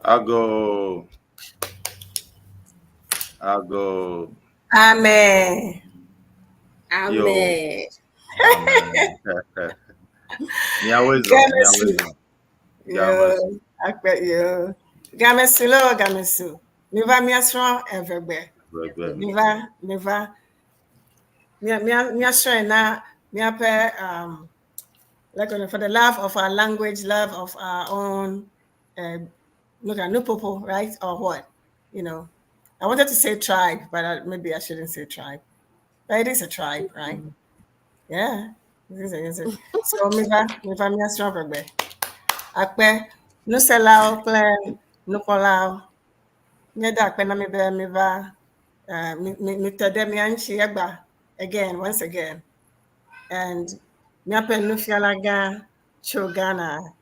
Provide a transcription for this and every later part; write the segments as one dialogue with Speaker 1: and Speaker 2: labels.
Speaker 1: I'll go. I'll go.
Speaker 2: Amen.
Speaker 1: Yo.
Speaker 3: Amen.
Speaker 1: Amen. Miawezo.
Speaker 2: Gamesu.
Speaker 1: Miawezo.
Speaker 2: Yo.
Speaker 1: Gamas.
Speaker 2: Akpe yo. Gamesu lo gamesu. Miva miasron everywhere. Miva. Miasron na miape like for the love of our language, love of our own look at Nupopo, right? Or what? You know. I wanted to say tribe, but maybe I shouldn't say tribe. But it is a tribe, right? Yeah. It is. So miva miasron everywhere. Akpe nuselao plan nupolao nyeda akpe na miva mi tede mi anchi egba again once again and miape nufialaga chogana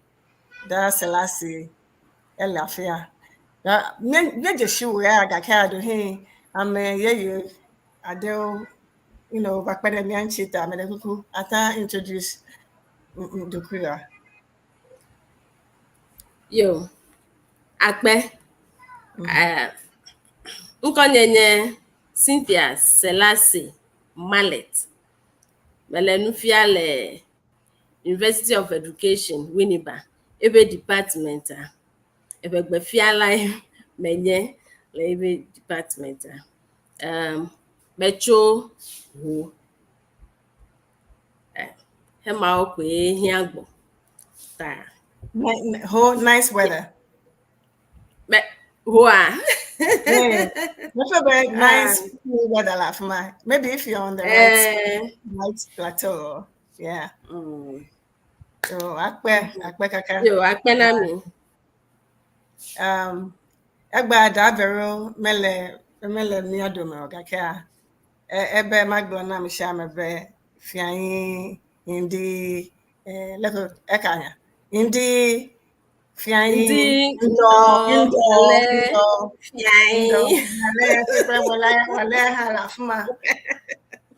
Speaker 2: da selasi elafia da meje shiwo ya ga ka do he ame ye adel you know bakpe mi anchi ta me kuku ata introduce Dokuya.
Speaker 3: Yo. Akpe. Nkonyenye Cynthia Selassie Mallet. Melenufiale University of Education, Winneba. Ebe department a. Ebe gbefiala menye le ebe department a. Mecho ho. Hema okwe hiagbo. Ta.
Speaker 2: Nice weather.
Speaker 3: Hoa.
Speaker 2: Yeah. Very nice weather la for my. Maybe if you're on the right plateau. Yeah. So akpe kaka.
Speaker 3: Yo, akpe na mi.
Speaker 2: Egba da vero mele mi adome ogaka. Ebe magbo na mi sha mebe fian indi leko ekanya. Indi fian indo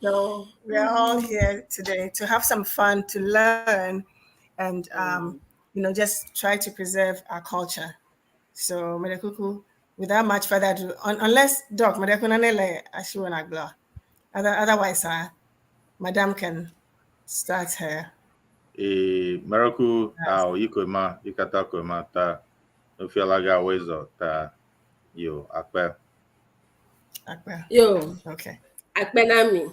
Speaker 2: So we are all here today to have some fun, to learn, and just try to preserve our culture. So Medekuku, without much further ado, unless Doc Medekunanele Ashiwanagla, otherwise, Madam can start her.
Speaker 1: Miracle au ikoma ikata koma ta nufialaga wezo ta yo akpe.
Speaker 3: Yo.
Speaker 2: Okay.
Speaker 3: Akpe na mi.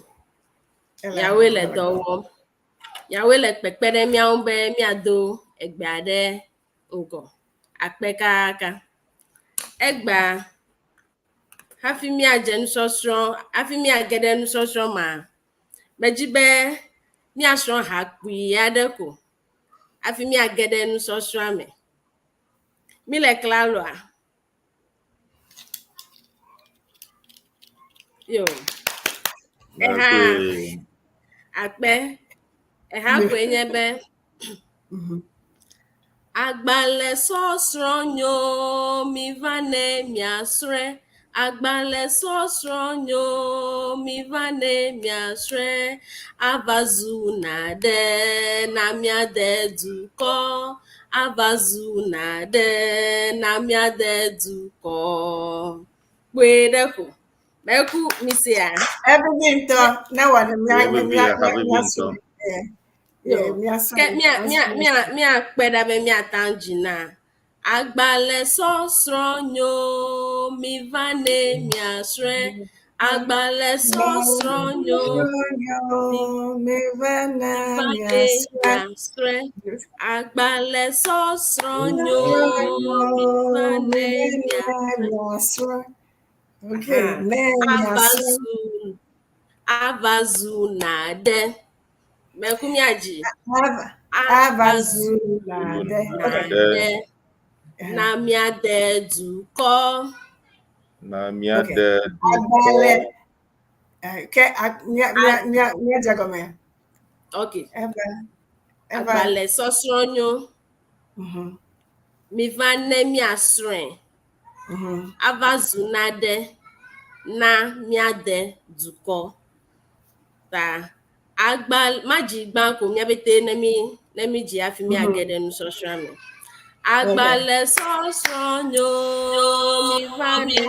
Speaker 3: Yawe le dowo. Yawe le pekpere miawo be miado egbe ade ngo. Akpe kaka. Egba hafi mi aje nusosro, hafi mi agede nusosro ma. Mejibe mi asron hakui ade ko. Hafi mi agede nusosro ame. Mi le klalo a. Yo. Akpe. Kwenye be. Agbale sosronyo mi vane miasre. Agbale sosronyo mi vane miasre. Abazu na de na miade duko. Abazu na de na miade duko. Wedeko. Meku misia.
Speaker 2: Everything to now what
Speaker 3: Yo, mi akpeda be mi atanjina. Agbale sosronyo mi vane mi asre. Agbale sosronyo mi vane mi asre. Agbale sosronyo mi vane mi asre.
Speaker 2: Okay,
Speaker 3: Abazu na de. Mekumiaji.
Speaker 2: Abazu
Speaker 3: na de. Na miade duko.
Speaker 1: Na miade duko.
Speaker 3: Okay. Agbale sosronyo. Mi vane mi asre. Abazu na de. Na miade duko. Ta. Agbal maji gban ko mi abete nemi ji afi mi agede nu sosrame. Agbale sosonyo mi vane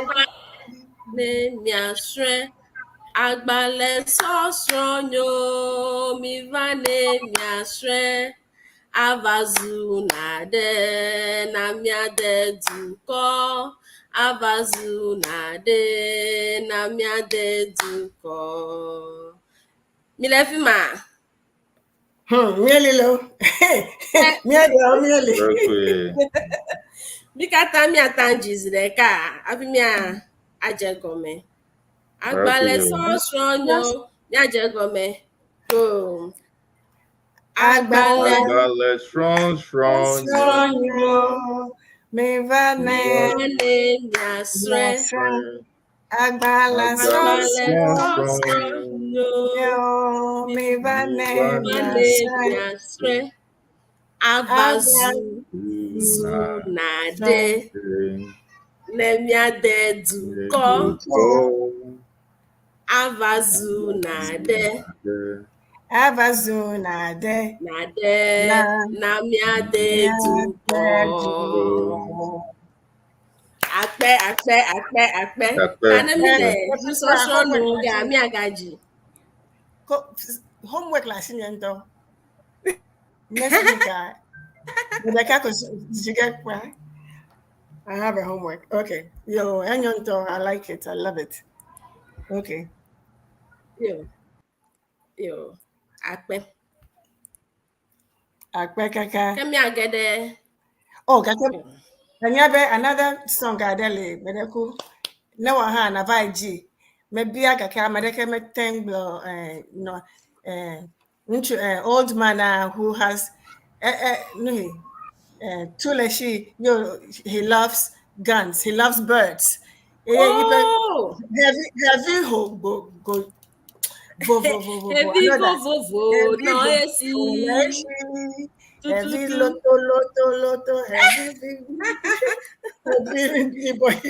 Speaker 3: ne miasre. Agbale sosonyo mi vane miasre. Avazu nade na miade duko. Avazu nade na miade duko. Milefima.
Speaker 2: Mielilo. Mieli.
Speaker 3: Bikata mi atanjizire ka abi mi ajegome. Agbale sosonyo mi ajegome. Go.
Speaker 1: Agbale strong.
Speaker 2: Me vane
Speaker 3: miasre.
Speaker 2: Agbala
Speaker 3: sosonyo
Speaker 2: me vane
Speaker 3: miasre. Avazu nade nemiade duko. Avazu nade nade namiade duko. Akpe. Kanemile nusosho nunga mi agaji.
Speaker 2: Homework last year, though. Next week, did you get one? I have a homework. Okay. Yo, Anyonto, I like it. I love it. Okay.
Speaker 3: Yo. Akpe.
Speaker 2: Kaka.
Speaker 3: Kemi agede.
Speaker 2: Oh, Kaka. Another song Adele, Medeku. No one na vaiji. Maybe I can Medeke Metenglo, no, old man who has Tuleshi, he loves guns, he loves birds.
Speaker 3: Oh!
Speaker 2: Heavy
Speaker 3: no esi.
Speaker 2: Heavy loto, heavy boy.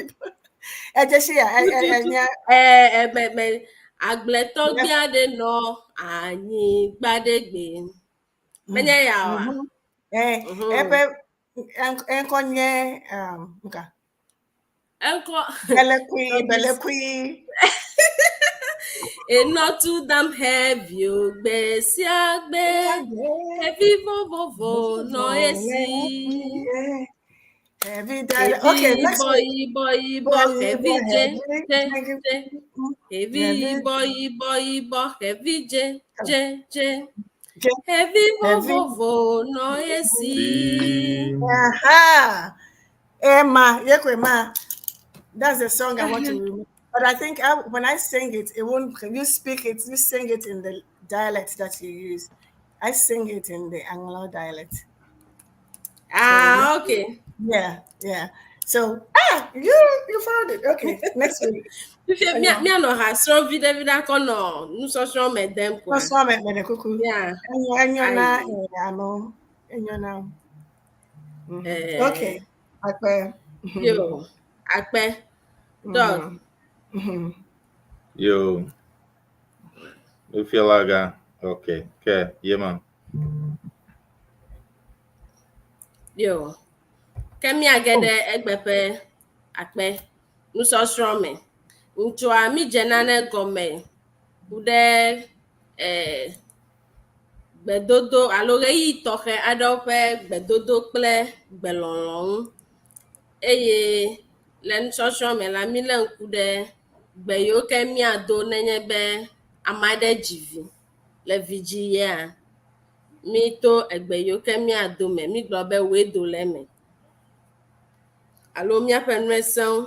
Speaker 3: Agbletogbi ade no anyi gbadegbe. Menye yawa.
Speaker 2: Enkonye
Speaker 3: Enko
Speaker 2: Belekwi.
Speaker 3: Enotu dam heavy ogbesi agbe. Heavy vovo no esi.
Speaker 2: Heavy dial. Okay, next week.
Speaker 3: Boy, heavy J. Heavy boy, heavy J. Heavy vovo no esi.
Speaker 2: Aha. Emma, that's the song I want to remember. But I think when I sing it, it won't. You speak it, you sing it in the dialect that you use. I sing it in the Anglo dialect.
Speaker 3: Okay.
Speaker 2: Yeah. So you found it. Okay, next week.
Speaker 3: Me no ha so vida kono nuso so medem kwa.
Speaker 2: So me kuku.
Speaker 3: Yeah.
Speaker 2: Enyona. Okay. Akpe.
Speaker 3: Yo. Akpe. Dog.
Speaker 1: Yo. You feel like okay. Yeah, man.
Speaker 3: Yo. Kemi agede egbepe akpe. Nuso strome. Ntua mi jenane gome. Ude gbedodo aloge yi toxe aɖewo ƒe gbedodo kple gbelɔlɔnu eye le nusɔsrɔ̃ me la mi le ŋku ɖe gbe yiwo ke miado nenye be ame aɖe dzi vi le vidzi yea mi to egbe yiwo ke miado me mi gblɔ be woe do le eme alo miaƒe nuesewo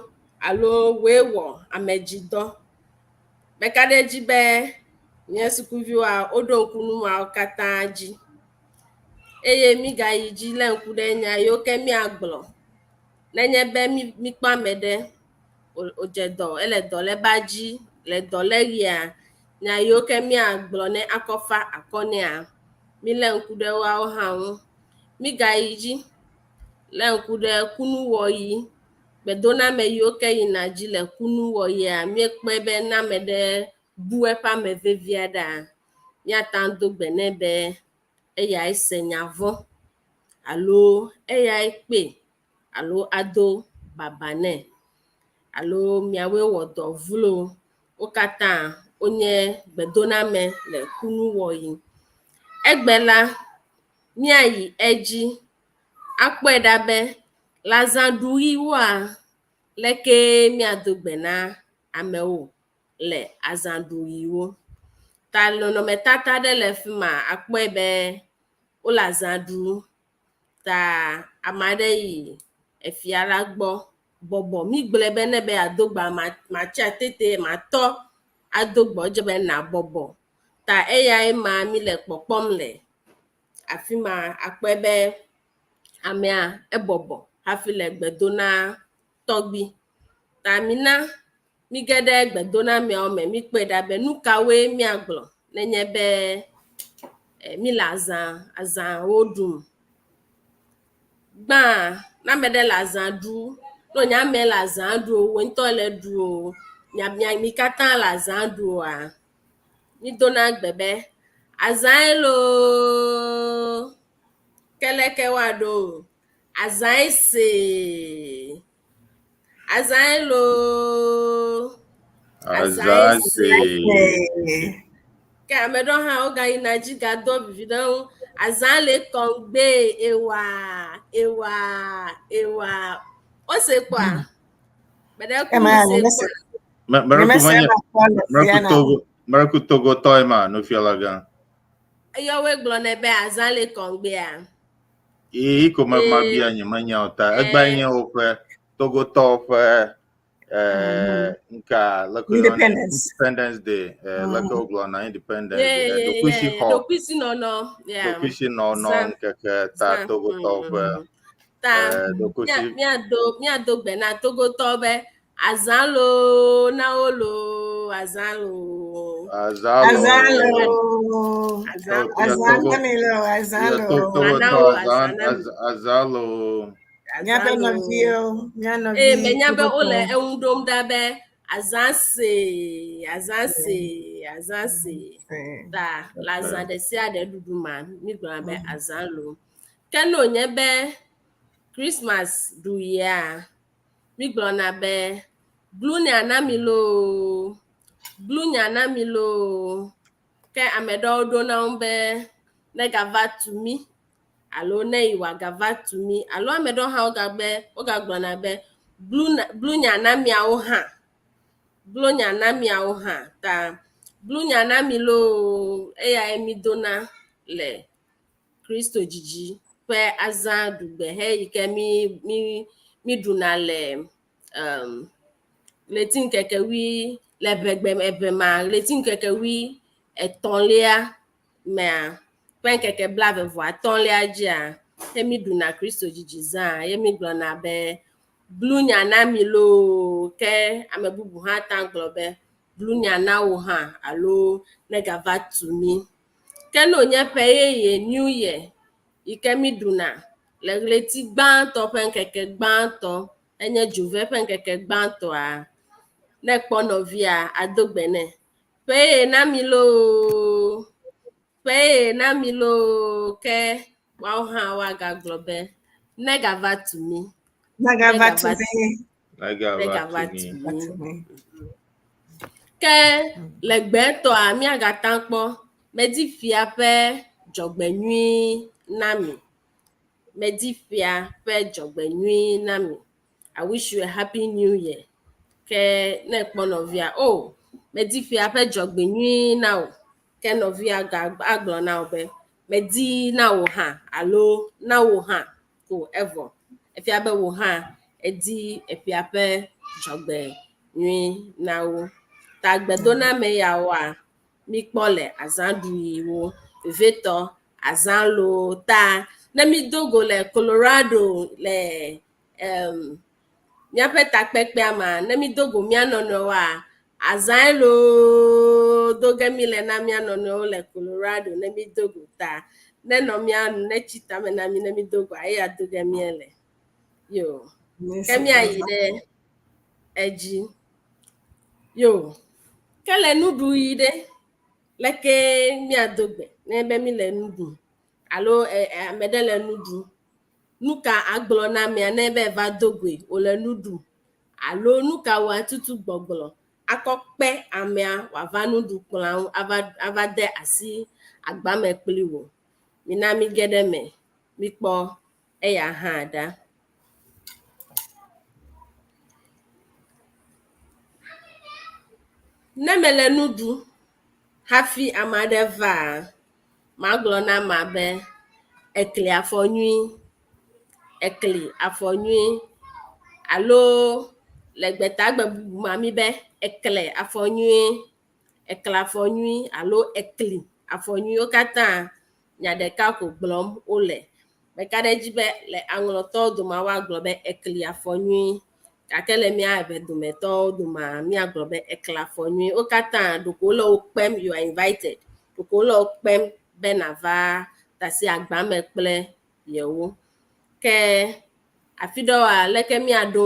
Speaker 3: alo woe wɔ amedzidɔ meka ɖe edzi be nye sukuviwoa woɖo ŋku nuwoawo katã dzi eye mi gayi dzi le ŋku ɖe nya yiwo ke miagblɔ nenye be mi kpɔ ame ɖe wòdze dɔ ele dɔ le ba dzi le dɔ le ɣia nya yiwo ke miagblɔ ne akɔ fa akɔ nea mi le ŋku ɖe woawo hã ŋu mi gayi dzi le ŋku ɖe kunuwɔyi gbedoname yiwo ke yina dzi le kunuwɔyia miekpɔe be ne ame ɖe bu eƒe ame vevi aɖea míata do gbe nɛ be eyae se nya vɔ alo eyae kpe alo ado babane alo miawe wɔ dɔ vlo wo katã wonye gbedoname le kunu wɔyi. Egbe la miayi edzi akpɔe ɖa be le azãɖuɣiwoa leke miado gbe na amewo le azãɖuɣiwo. Ta nɔnɔmetata ɖe le fi ma akpɔe be wole azã ɖum ta ame aɖe yi efia la gbɔ bɔbɔ migblɔe be ne be ado gba matsi atete matɔ ado gbɔ dze be na bɔbɔ ta eyae ma mi le kpɔkpɔm le afi ma akpɔe be amea ebɔbɔ hafi le gbe do na tɔgbi ta mina mi ge ɖe gbedonameawo me mikpɔe ɖa be nu kawoe miagblɔ nenye be mi le azãwo ɖum. Gbã ne ame ɖe le azã ɖum ne wònye ame le azã ɖum o wò ŋutɔ le ɖum o mi katã le azã ɖum oa mi dona gbe be azãe loo keleke woaɖo azãe see azãe loo azãe see. Ke ame ɖewo hã wogayina dzi gado vivi ɖe ŋu azã le kɔŋgbe ewa ewa ewa wose kpɔa beɖe ku se kpɔa
Speaker 1: Maraku Togo tɔe ma nufiala gã.
Speaker 3: Eyawoe gblɔ nɛ be azã le kɔŋgbea.
Speaker 1: Ko mabia nye menya o ta egba nye woƒe Togotɔwo ƒe nka Independence Day leke wo gblɔ na Independence Day dokuisi xɔ dokuisi nɔnɔ nkeke ta Togotɔwo ƒe
Speaker 3: ta miado gbe na Togotɔwo be azã loo na wo loo azã loo
Speaker 1: azã loo azã loo
Speaker 2: miaƒe nɔviwo
Speaker 3: menya be wole eŋu ɖom ɖa be azã see ta le azã ɖe sia ɖe ɖuɖu ma mi gblɔna be azã loo. Ke ne wònye be Christmas ɖuyia mi gblɔna be blunya na mi loo blunya na mi loo. Ke ame ɖewo ɖona ŋu be ne gava tu mi alo ne yi wòagava tu mi alo ame ɖewo hã wogagblɔna be blunya na miawo hã blunya na miawo hã ta blunya na mi loo eyae mi dona le Kristo dzidzi ƒe azã ɖugbe he yi ke mi ɖuna le ɣleti ŋkeke wi le eve ma ɣleti ŋkeke wi etɔ̃lia mea ƒe ŋkeke 25 dzia he mi ɖuna Kristo dzidzi zã ye mi gblɔna be blunya na mi loo. Ke ame bubu hã ta gblɔ be blunya na wo hã alo ne gava tu mi. Ke ne wònye ƒe yeye New Year yi ke mi ɖuna le ɣleti gbãtɔ ƒe ŋkeke gbãtɔ enye dzove ƒe ŋkeke gbãtɔa ne kpɔ nɔvia ado gbe nɛ ƒe yeye na mi loo ƒe yeye na mi loo. Ke woawo hã woagagblɔ be ne gava tu mi
Speaker 2: negava tu mi.
Speaker 3: Ke le gbetɔa miagata kpɔ medi fia ƒe dzɔgbenyui na mi medi fia ƒe dzɔgbenyui na mi. I wish you a happy new year. Ke ne kpɔ nɔvia medi fia ƒe dzɔgbenyui na wo. Ke nɔvia agblɔ na wo be medi na wo hã alo na wo hã ko evɔ efia be wo hã edi efia ƒe dzɔgbenyui na wo. Ta gbedoname yawoa mikpɔ le azãɖuɣiwo vevetɔ azã loo ta ne mi do go le Colorado le míaƒe takpekpea ma ne mi do go mía nɔnɔwoa azãe loo do ge mi le na mía nɔnɔwo le Colorado ne mi do go ta ne nɔ mía nu ne tsi tame na mi ne mi do go eya do ge mía le yo. Ke miayi ɖe edzi yo. Ke le nuɖuɣi ɖe leke miado gbe ne be mi le nu ɖum alo ame ɖe le nu ɖum nuka agblɔ na mia ne be va dogwe wole nuɖu alo nuka wa tutu gbɔgblɔ akɔ kpe amea wòava nuɖukplɔa ŋu ava de asi agba me kpli wò. Mina mi ge ɖe me mikpɔ eya hã ɖa. Ne mele nu ɖu hafi ame aɖe va, magblɔ na amea be ekli afɔ nyui, ekli afɔ nyui, alo le gbetagbe bubu ma mi be ekle afɔ nyui, ekle afɔ nyui alo ekli afɔ nyui. Wo katã nya ɖeka ko gblɔm wole. Meka ɖe edzi be le aŋlɔtɔwo dome woagblɔ be ekli afɔ nyui, gake le mía eve dometɔwo dome míagblɔ be ekle afɔ nyui. Wo katã ɖeko wole wo kpem, you are invited, ɖeko wole wo kpem be nava de asi agba me kple yewo. Ke afi ɖewoa, leke míaɖo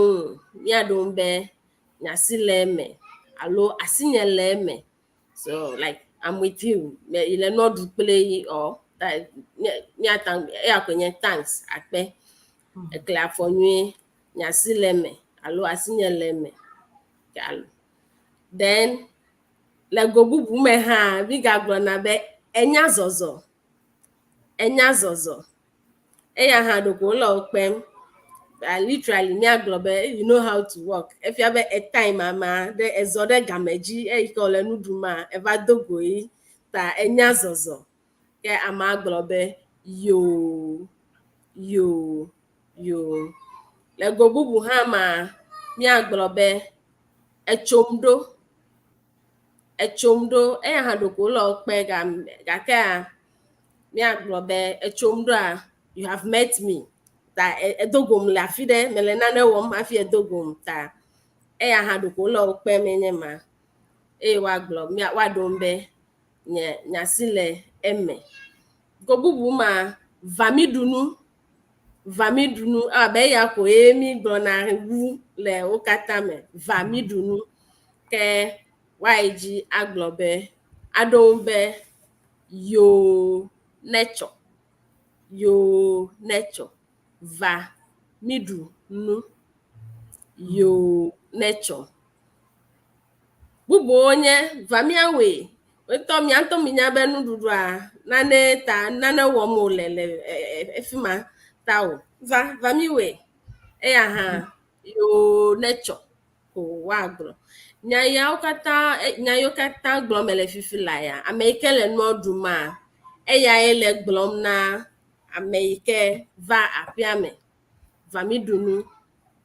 Speaker 3: ŋu be nyasi le eme alo asinye le eme. So like I'm with you, ile nua ɖu kple yi or eya koe nye thanks akpe. Ekle afɔ nyui, nyasi le eme alo asinye le eme. Then le go bubu me hã mi gagblɔna be enya zɔzɔ, enya zɔzɔ. Eya hã ɖeko wole wo kpem. Literally míagblɔ be you know how to walk. Efia be etime ama ɖe ezɔ ɖe game dzi eyi ke wole nu ɖuma eva do go yi ta enya zɔzɔ. Ke amea gblɔ be yo. Le go bubu hã ma míagblɔ be etsom ɖo. Eya hã ɖeko wole wo kpe gakea míagblɔ be etsom ɖoa you have met me. Ta edogom le afi ɖe mele nane wɔm hafi edogom ta eya hã ɖeko wole wo kpem enye ma. Eye woaɖom be nyasi le eme. Go bubu ma va mi ɖu nu abe eya koe mi gblɔna wu le wo katã me. Va mi ɖu nu. Ke woayi dzi agblɔ be aɖo ŋu be yo netsɔ. Va mi ɖu nu. Yo netsɔ. Bubuwo nye va miawoe. Mia ŋutɔ minya be nuɖuɖua nane wɔm wole le efi ma ta o. Va mi woe. Eya hã yo netsɔ ko woagblɔ. Nya yiwo katã gblɔm mele fifi la ya, ame yi ke le nua ɖuma, eyae le gblɔm na ame yi ke va aƒea me. Va mi ɖu nu,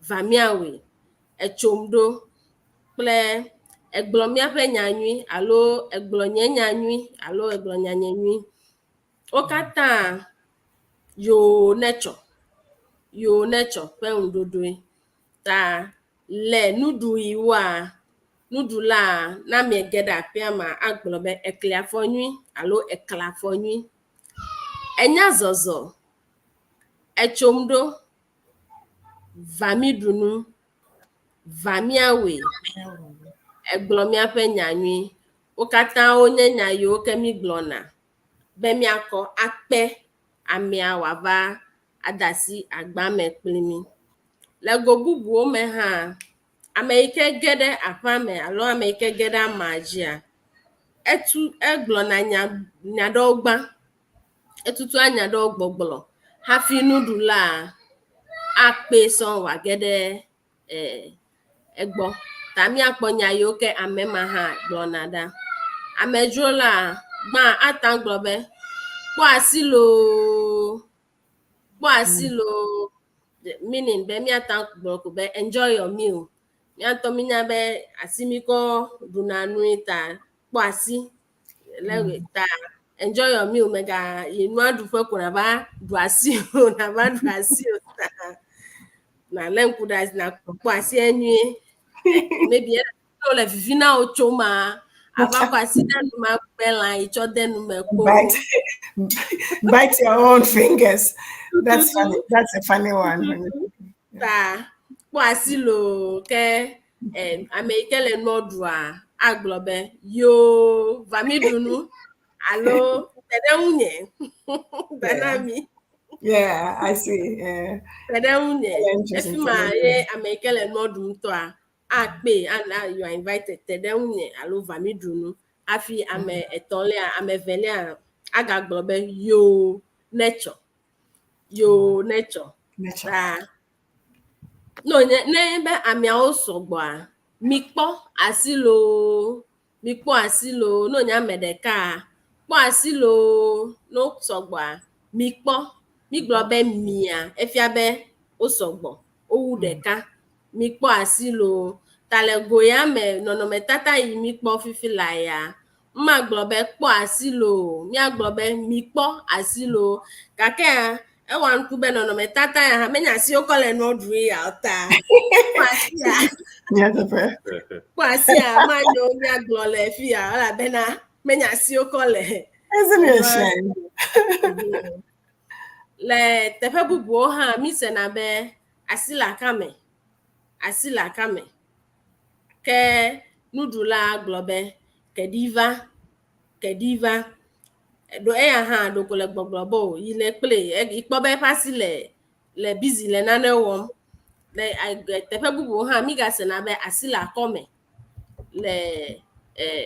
Speaker 3: va miawoe, etsom ɖo kple egblɔ míaƒe nyanyui alo egblɔ nye nyanyui alo egblɔ nyanye nyui. Wo katã yo netsɔ ƒe ŋuɖoɖoe. Ta le nuɖu yiwoa, nuɖula na miege ɖe aƒea me agblɔ be ekli afɔ nyui alo ekle afɔ nyui. Enya zɔzɔ, etsom ɖo, va mi ɖu nu, va miawoe, egblɔ míaƒe nyanyui. Wo katã wonye nya yiwo ke mi gblɔna be miakɔ akpe amea wòava ade asi agba me kpli mi. Le go bubuwo me hã, ame yi ke ge ɖe aƒea me alo ame yi ke ge ɖe amea dzia, egblɔna nya ɖewo gbã. Etutua nya ɖewo gbɔgblɔ hafi nuɖula akpe sɔŋ wòage ɖe egbɔ. Ta míakpɔ nya yiwo ke ame ma hã gblɔna ɖa. Amedzrola gbã ata gblɔ be kpɔ asi loo. Meaning be míata gblɔ ko be enjoy your meal. Míatɔ minya be asi mi kɔ ɖuna nui ta kpɔ asi. Ta enjoy your meal mega yi nua ɖuƒe ko nava ɖu asi o. Nava ɖu asi o ta na le ŋku ɖe asi na kpɔ asi enyuie. Maybe wole vivi na wo tso ma ava kɔ asi de nu me gbe lã yi tsɔ de nu me kpo.
Speaker 2: Bite your own fingers. That's funny. That's a funny one.
Speaker 3: Ta kpɔ asi lo ke ame yi ke le nua ɖua agblɔ be yo va mi ɖu nu alo te ɖe ŋu nye. Bena mi.
Speaker 2: Yeah, I see. Yeah.
Speaker 3: If my American modern to a pay and you are invited, alo vamidunu. Afi ame etolia ame velia agaglobe yo nature. Yo nature. No, nebe amia osogba. Mikpo asilo no nya medeka. Po asilo no sogba. Mikpo miglobe mia efiabe osogbo owu deka. Mikpo asilo talego ya me nono metata yi mikpo fifila ya. Mma globe kpo asilo mia globe mikpo asilo kake ewa nkube nono metata ya menya si okole no dru ya ota. Kwasia manyo mia glole fia ala bena menya si okole.
Speaker 2: Isn't it a shame?
Speaker 3: Le tefe bubu ha mi se na be asila kame ke nudula globe kediva do eya ha do kole gbogbo ile play ikpo be pasi le busy le nane wom le tefe bubu ha mi ga se na be asila kome le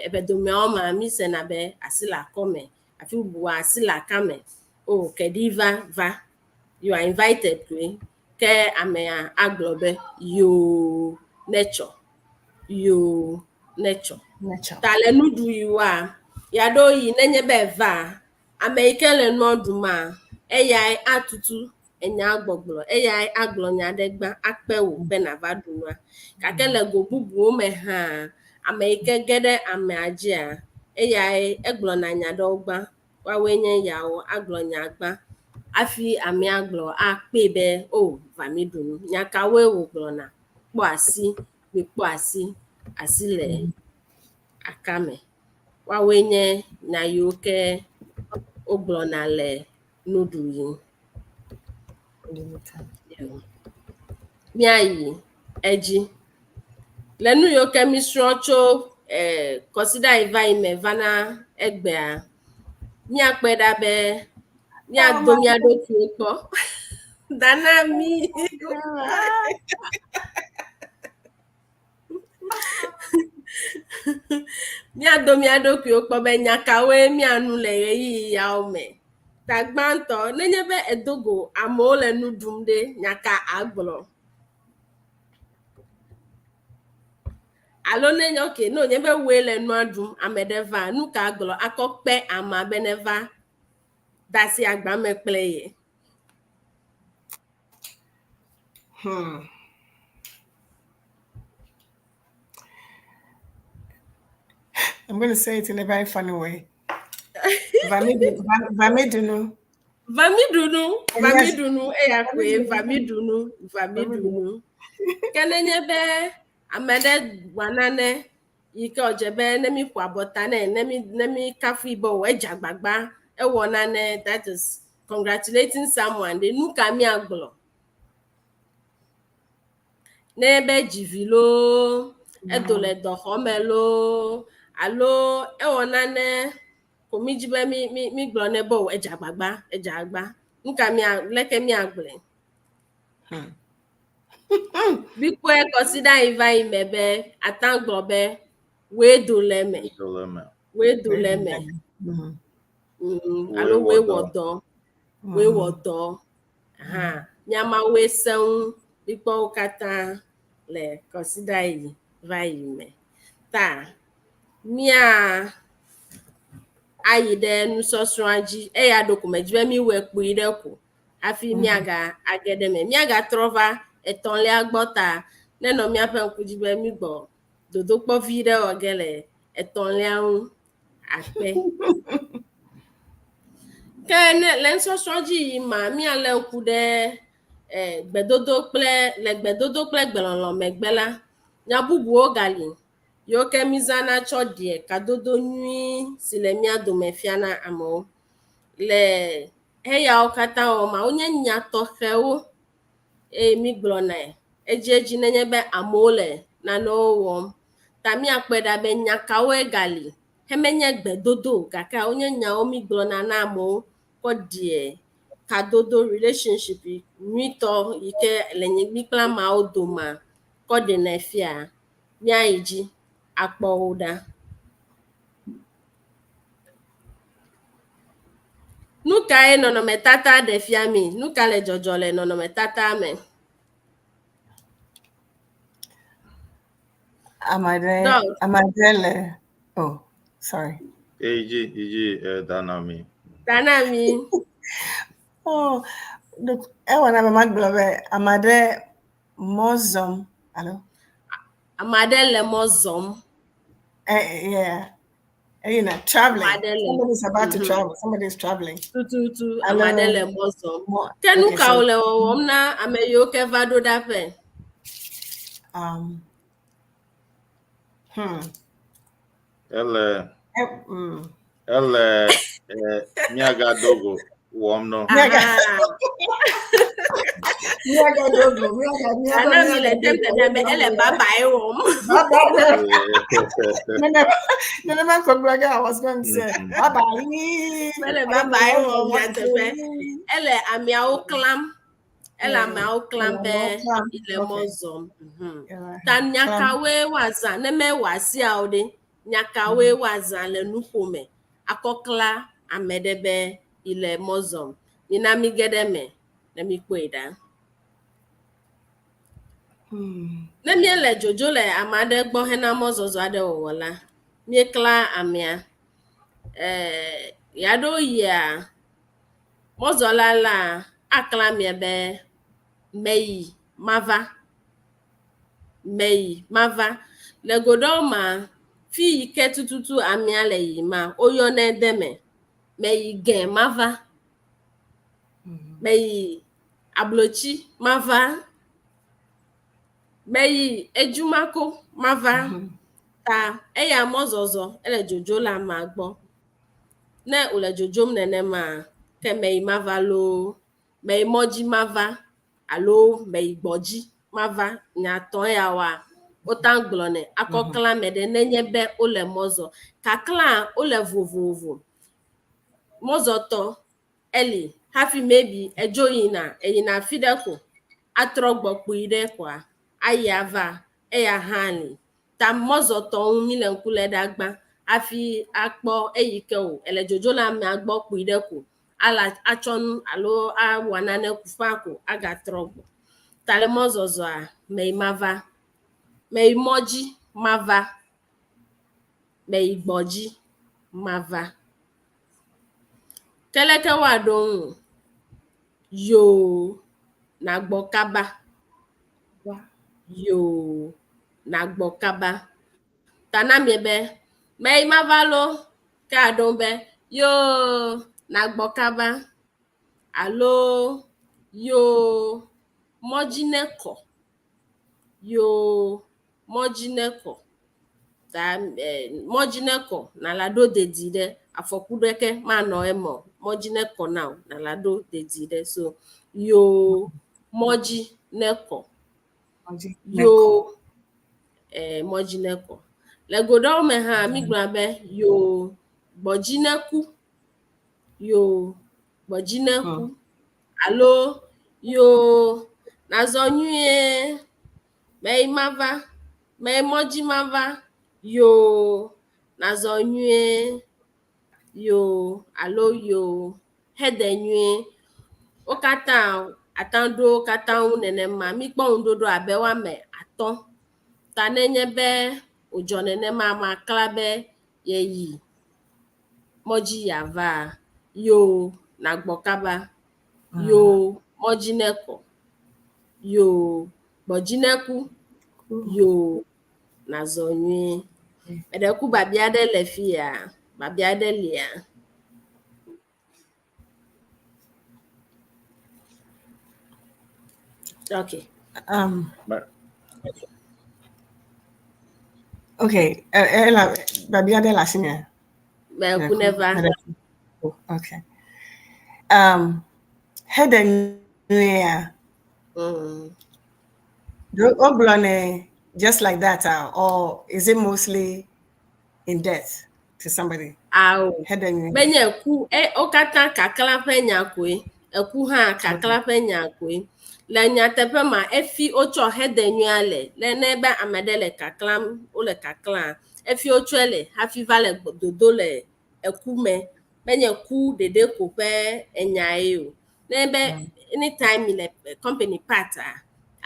Speaker 3: ebedomia oma mi se na be asila kome afi bubu asila kame oh kediva va you are invited to ke amea aglobe yo nature tale nudu yiwa yado yi nenye be va ameikele noduma eyai atutu enya agbogblo eyai aglonya degba akpewo be na vadunwa kakele go bubu me ha ameike gede ameajia eyai eglona nya dogba wawenye yawo aglonya agba afi ami aglo akpebe o vamidunu nyaka wewo glona kpo asile akame wawenye na yoke oglona le nudu miayi eji lenu yoke misrocho consider iva ime vana egbea miakpeda be miadomiado tuekpo dana mi miadomiado tuekpo be nyakawe mianu le yi ya ome tagbanto nenye be edogo amo le nudum de nyaka aglo alo nenye okay no nyebe we le nu adum amedeva nu ka aglo akokpe ama beneva dasi agba me play.
Speaker 2: I'm going to say it in a very funny way. Vamidunu.
Speaker 3: Vamidunu. Kenenye be amede wanane yike ojebe nemi kwa botane nemi kafu ibo ejagbagba ewonane that is congratulating someone de nuka mi aglo. Nebe jivilo edole dohomelo alo ewonane komijibe mi glone bo ejagbagba nka mi leke mi agble. Bikwe consider iva imebe atanglobe we doleme alo we wodo nyama we seun bikpo kata le consider iva ime ta mia ayide nusosraji eya dokumejibe mi we pu ideku afi miaga agedeme miaga trova etonle agbota neno miape nkujibe mi gbo dodo kpo vide ogele etonle ahun akpe kene le nsosraji ma mi ale nkude gbedodo kple gbelolo megbela nya bubu ogali yo ke mizana chodie kadodo nyi sile mia do mefiana amo le heya okata o ma onye nya tohewo mi glona eji nenye be amole na no wom tami akpeda be nya kawe gali hemenye gbedodo kaka onye nya omi glona na amo kodie kadodo relationship mito ike lenye gbikla ma odoma kode na fia nya iji akpọ ụda nuka e nono metata de fiami nuka le jojole nono metata me
Speaker 2: Amadele. Oh, sorry.
Speaker 1: Iji Danami.
Speaker 2: Oh, look, I want to have a mag Amade Mozum. Hello?
Speaker 3: Amadele Mozum.
Speaker 2: Yeah. You know, traveling. Somebody's about to travel. Somebody's traveling.
Speaker 3: Tu Amadele Mozum. Kenu kaule omna ameyoke vado dape.
Speaker 1: Elle Miaga Dogo Womno.
Speaker 2: Miaga Dogo.
Speaker 3: Ana le temte me elle baba e wom.
Speaker 2: I was going to say baba.
Speaker 3: Elle baba e wom yatepe. Elle amiao clam. Elle amiao clam be ile mozom. Tanyakawe waza neme wasi aude. Nyakawe waza le nukome. Akokla amedebe ile mozom. Ninamigedeme. Nemi kweda. Nemi ele jojo le amade gbo hena mozozo ade wola. Miekla amia. Yado ya. Mozola la akla miebe mei mava. Le godoma fi ike tututu amia le yima oyo na edeme mei gen mava. Mei ablochi mava. Mei ejumako mava. Ta eya mozozo ele jojo la magbo. Ne ule jojo mnene ma ke mei mava lo. Mei moji mava. Alo mei gboji mava. Nyaton ya wa. Otanglone akokla mede nenye be ole mozo. Kakla ole vovovo. Mozo to eli. Hafi maybe eyina fideko atrogbo ide kwa ayava eya hani ta mozo to mile nkule dagba afi akpo eyike o ele jojo la me agbo ide ko ala achon alo awanane kufako aga trogbo tale mozo zo a mei moji mava mei gboji mava keleke wa dohun yo na gbokaba yo na gbokaba tana miebe mei mavalo ka dombe yo na gbokaba alo yo mojineko ta mojineko na lado dedide afokudeke ma no emo mojineko now na lado dedide so yo mojineko yo mojineko le godo me ha mi grabe yo gbojineku alo yo nazonyue mei mava mei moji mava yo nazonyue yo alo yo hedenyue okata atando kata unene ma mi kpo ndodo abewa me aton ta nenye be ojo nene ma klabe yeyi moji yava yo na gbokaba yo mojineko yo gbojineku yo na zonyue edeku babiade lefia babiade lia okay
Speaker 2: okay babiade la sinya
Speaker 3: never
Speaker 2: okay head Oblone just like that, or is it mostly in death to somebody?
Speaker 3: Benye ku okata kakala penya kwe eku ha kakla pe nyakwe le nyateƒe ma efi wotsɔ hedenyua le nebe amede le kaklam wo le kakla efi wotsɔe le hafi va le dodo le eku me menye ku ɖeɖe ko ƒe enyae o nebe anytime le company part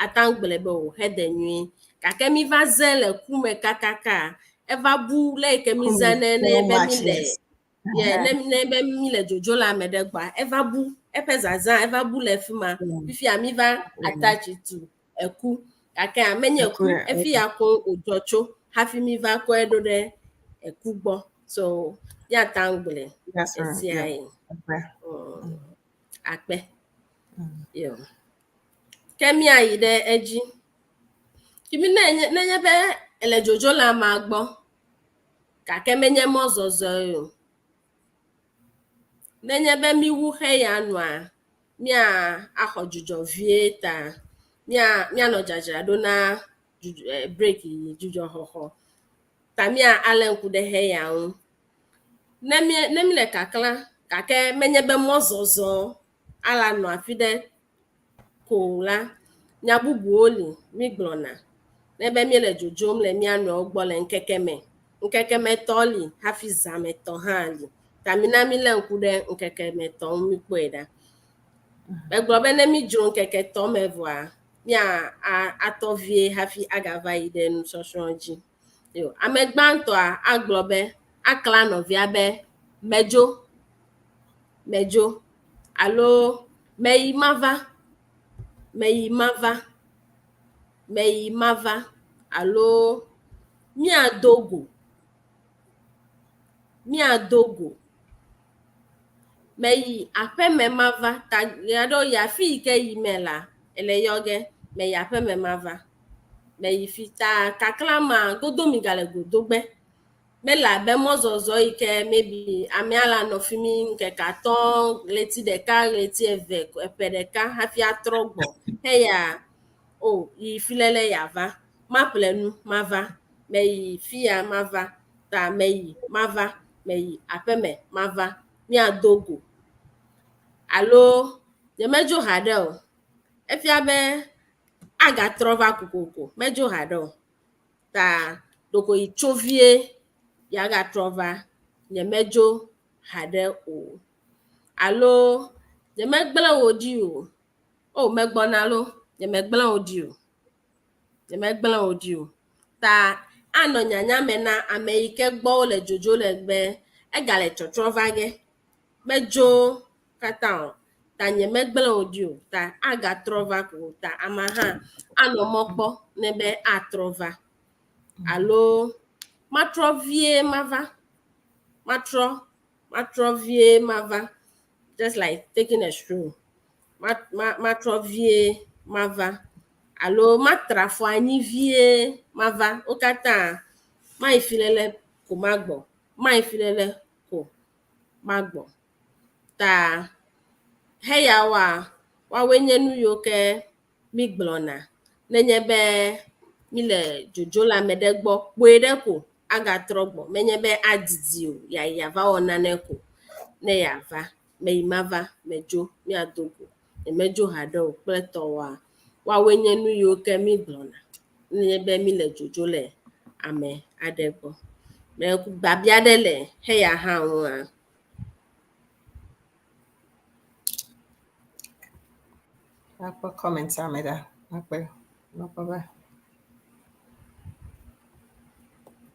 Speaker 3: atangble be o hedenyui gake mi va ze le ku me kakaka eva bu le ke mi ze ne be mi le ne be mi le jojo la me de gba eva bu eƒe zaza eva bu le fima fifia mi va attach it to eku gake amenye ku efi ya ko ojocho hafi mi va ko edo de eku gbo so ya tangle esiai akpe yo kemi ayi de eji kimi nenye be ele jojo la ma gbo gake menye mo zozo yo nenye be mi wu he ya nua mia ahojujo vie ta mia no jajara do na break jujo hoho ta mia alenku de he ya un nemi le kakla kake menye be mo zozo ala no afide ko la nya bubu oli mi glona nebe mi le jojom le mia no ogbo le nkekeme toli hafi zame to hali tamina mi le nku de nkekeme to mi kweda egbo be ne mi jo nkeke to mevoa mia atovie hafi agava ide nu soshonji yo amegbanto aglobe akla no via be mejo alo meyi mava alo miadogo meyi apeme mava ta yado ya fi ke yimela ele yoge meyi apeme mava meyi fita kaklama godo migale godogbe mela be mozozo ike maybe amiala no fimi nke katon leti deka leti eve epedeka hafi atrogbo heya o yi filele yava maplenu mava meyi fia mava ta meyi mava meyi apeme mava miadogo alo yemejo hadel efia be aga trova kokoko mejo hadel ta doko ichovie yaga trova yemejo hadel o alo yemegbele odi o megbonalo yemegbele odi o ta ano nyanya mena ameike gbo le jojo le gbe egale chotrova ge mejo kata ta yemegbele odi o ta aga trova ko ta amaha ano mokpo nebe atrova alo matrovie mava just like taking a stroll matrovie mava alo matrafo anyi vie mava okata maifilele ko magbo ta heya wa wenye nu yo ke migblona nenye be mi le jojo la medegbo kpoede ko aga trogbo menye be adidi o ya va onane ko ne ya va meyi mava mejo mi adogo emejo hado pleto wa wenye nu yo ke migblona nenye be mi le jojo le ame adegbo me babia de le heya ha won
Speaker 2: Apa comment Ameda? Apa?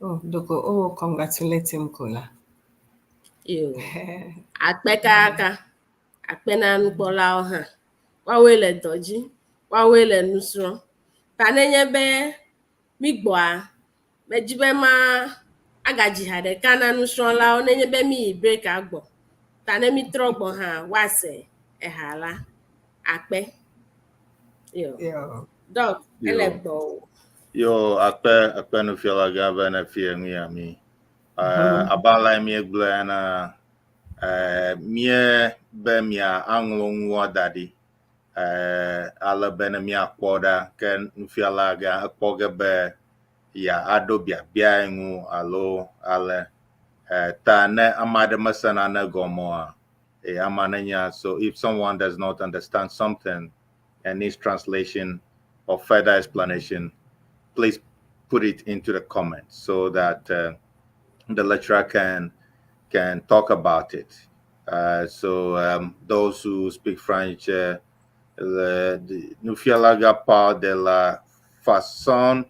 Speaker 2: Oh, doko congratulate him kola.
Speaker 3: Yo. Akpekaka. Akpena nukpola oha. Wawele doji. Wawele nusro. Tanenye be migboa. Mejibe ma agaji hade kana nusro la onenye be mi break agbo. Tane mi trogbo ha wase ehala. Akpe. Yo. Dog. Elebdo.
Speaker 1: Yo akpe no fiala gava na fie mi abala mi eglana mie be mia anglo nwa dadi ala bena mia kwoda ken fiala ga akpoga be ya adobia bia ngu alo ale ta ne amade masana na gomoa Amananya. So if someone does not understand something and needs translation or further explanation, please put it into the comments so that the lecturer can talk about it. So those who speak French, nous fions la part de la façon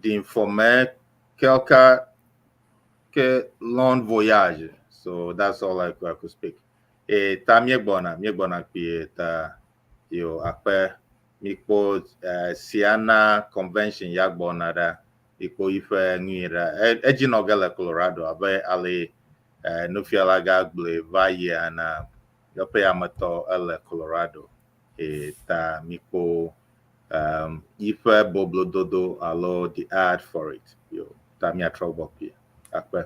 Speaker 1: d'informer quelqu'un que l'on voyage. So that's all I could speak. Et ta miek bona pi ta yo akpe mikpo Siena convention yak bona da ikpo ife ngira ejinogele Colorado abe ale nufiala gagle vaye ana yope amato ele Colorado e ta mikpo ife boblododo alo the ad for it yo ta mi atrobo pi akpe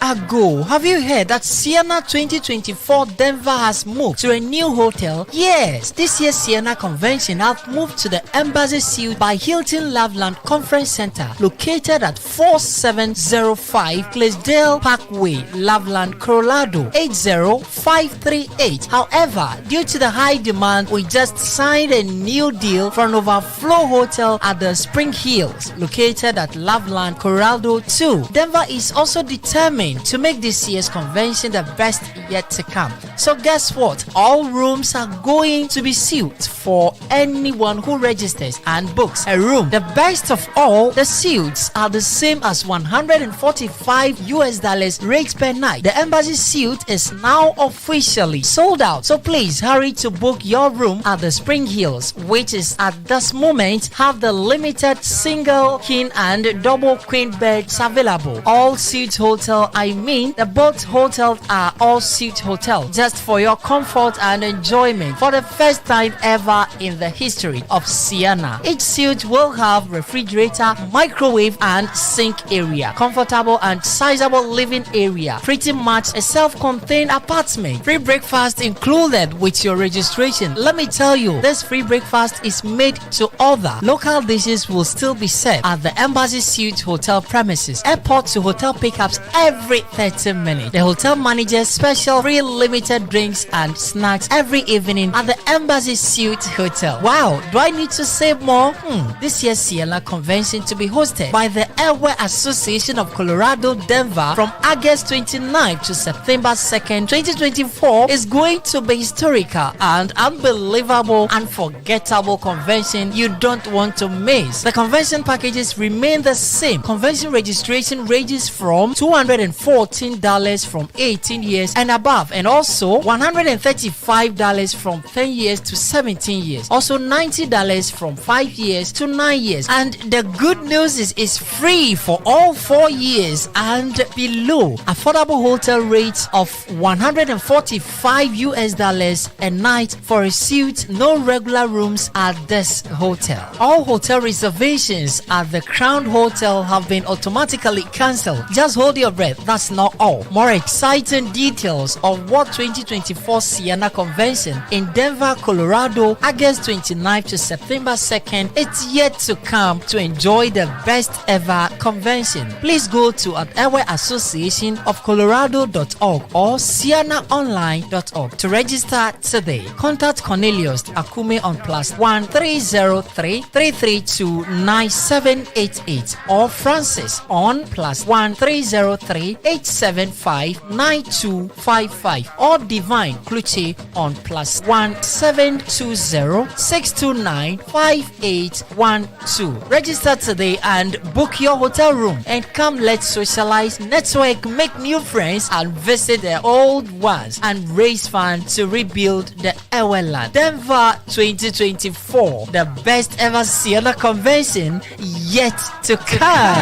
Speaker 4: Ago. Have you heard that Siena 2024 Denver has moved to a new hotel? Yes, this year's Siena convention has moved to the Embassy Suite by Hilton Loveland Conference Center, located at 4705 Clydesdale Parkway, Loveland, Colorado 80538. However, due to the high demand, we just signed a new deal for an overflow hotel at the Spring Hills, located at Loveland, Colorado 2. Denver is also determined to make this year's convention the best yet to come. So guess what? All rooms are going to be sealed for anyone who registers and books a room. The best of all, the suites are the same as $145 rates per night. The Embassy Suite is now officially sold out. So please hurry to book your room at the Spring Hills, which is at this moment have the limited single, king and double queen beds available. All suite hotel, the both hotels are all suite hotels, just for your comfort and enjoyment for the first time ever in the history of Siena. Each suite will have refrigerator, microwave and sink area, comfortable and sizable living area, pretty much a self-contained apartment. Free breakfast included with your registration. Let me tell you, this free breakfast is made to order. Local dishes will still be served at the Embassy Suite hotel premises. Airport to hotel pickups every 30 minutes. The hotel manages special free limited drinks and snacks every evening at the Embassy Suite Hotel. Wow, do I need to say more? This year's Siena convention to be hosted by the Airway Association of Colorado, Denver from August 29th to September 2nd, 2024 is going to be historical and unbelievable, unforgettable convention you don't want to miss. The convention packages remain the same. Convention registration ranges from $214 from 18 years and above, and also $135 from 10 years to 17 years. Also $90 from 5 years to 9 years. And the good news is it's free for all 4 years and below. Affordable hotel rates of $145 a night for a suite. No regular rooms at this hotel. All hotel reservations at the Crown Hotel have been automatically cancelled. Just hold your breath. That's not all. More exciting details of what 2024 Siena Convention in Denver, Colorado, August 29th to September 2nd, it's yet to come to enjoy the best ever convention. Please go to Airway Association of Colorado.org or SienaOnline.org to register today. Contact Cornelius Akume on +1 303 332 9788 or Francis on +1 303 875 9255 or Divine Kluche on +1 720 629 5812. Register today and book your hotel room and come, let's socialize, network, make new friends and visit the old ones and raise funds to rebuild the Eweland. Denver 2024, the best ever Siena convention yet to come.